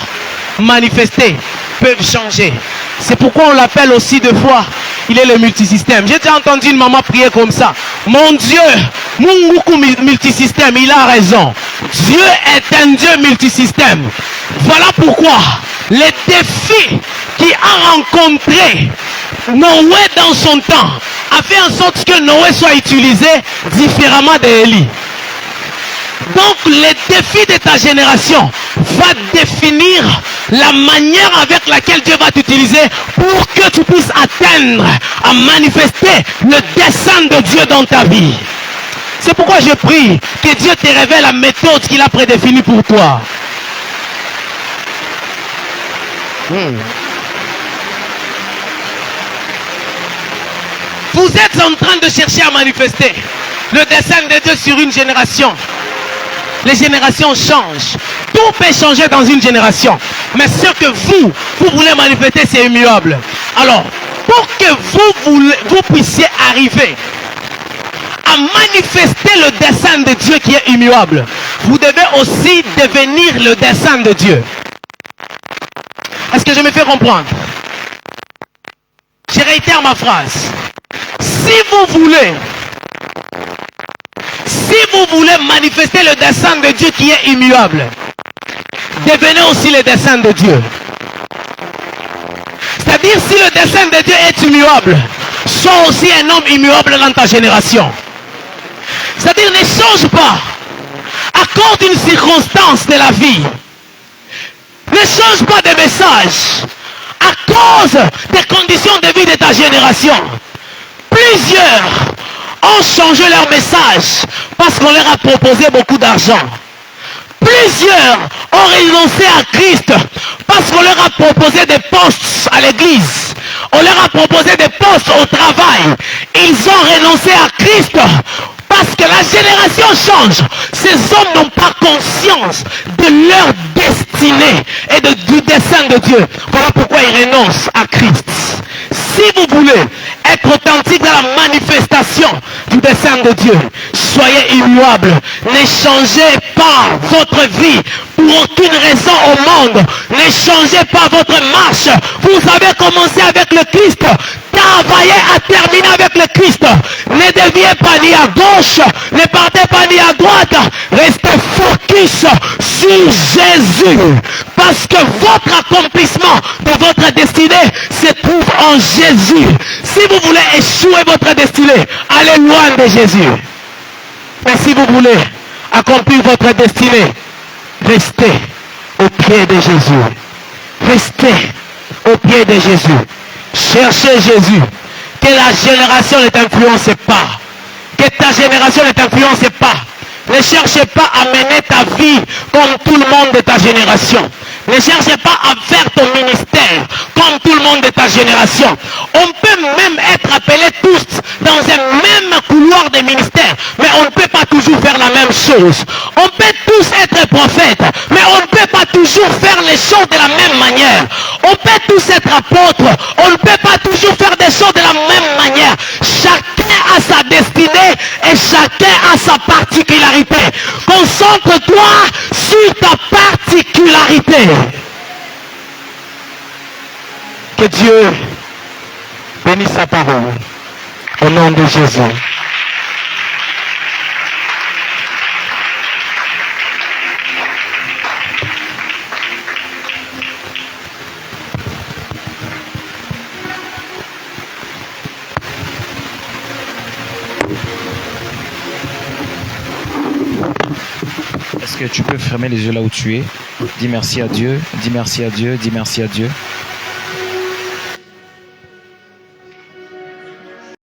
manifesté peuvent changer. C'est pourquoi on l'appelle aussi deux fois, il est le multisystème. J'ai déjà entendu une maman prier comme ça. Mon Dieu, Munguku multisystème, il a raison. Dieu est un Dieu multisystème. Voilà pourquoi les défis qu'il a rencontrés Noé dans son temps a fait en sorte que Noé soit utilisé différemment d'Élie. Donc les défis de ta génération va définir la manière avec laquelle Dieu va t'utiliser pour que tu puisses atteindre, à manifester le dessein de Dieu dans ta vie. C'est pourquoi je prie que Dieu te révèle la méthode qu'il a prédéfinie pour toi. Vous êtes en train de chercher à manifester le dessein de Dieu sur une génération. Les générations changent. Tout peut changer dans une génération. Mais ce que vous voulez manifester, c'est immuable. Alors, pour que vous puissiez arriver à manifester le dessein de Dieu qui est immuable, vous devez aussi devenir le dessein de Dieu. Est-ce que je me fais comprendre? Je réitère ma phrase. Si vous voulez manifester le dessein de Dieu qui est immuable, devenez aussi le dessein de Dieu. C'est-à-dire, si le dessein de Dieu est immuable, sois aussi un homme immuable dans ta génération. C'est-à-dire, ne change pas à cause d'une circonstance de la vie. Ne change pas de message à cause des conditions de vie de ta génération. Plusieurs ont changé leur message parce qu'on leur a proposé beaucoup d'argent. Plusieurs ont renoncé à Christ parce qu'on leur a proposé des postes à l'église. On leur a proposé des postes au travail. Ils ont renoncé à Christ parce que la génération change. Ces hommes n'ont pas conscience de leur destinée et du dessein de Dieu. Voilà pourquoi ils renoncent à Christ. Si vous voulez être authentique dans la manifestation du dessein de Dieu, soyez immuable. Ne changez pas votre vie pour aucune raison au monde. Ne changez pas votre marche. Vous avez commencé avec le Christ. Travaillez à terminer avec le Christ. Ne déviez pas ni à gauche, ne partez pas ni à droite. Restez focus sur Jésus. Parce que votre accomplissement de votre destinée se trouve en Jésus. Si vous voulez échouer votre destinée, allez loin de Jésus. Mais si vous voulez accomplir votre destinée, restez au pied de Jésus. Restez au pied de Jésus. Cherchez Jésus. Que la génération ne t'influence pas. Que ta génération ne t'influence pas. Ne cherchez pas à mener ta vie comme tout le monde de ta génération. Ne cherchez pas à faire ton ministère comme tout le monde de ta génération. On peut même être appelés tous dans un même couloir de ministère, mais on ne peut pas toujours faire la même chose. On peut tous être prophètes, mais on ne peut pas toujours faire les choses de la même manière. On peut tous être apôtres, on ne peut pas toujours faire des choses de la même manière. Chacun a sa destinée et chacun a sa particularité. Concentre-toi sur ta particularité. Que Dieu bénisse sa parole. Au nom de Jésus. Est-ce que tu peux fermer les yeux là où tu es? Dis merci à Dieu, dis merci à Dieu, dis merci à Dieu.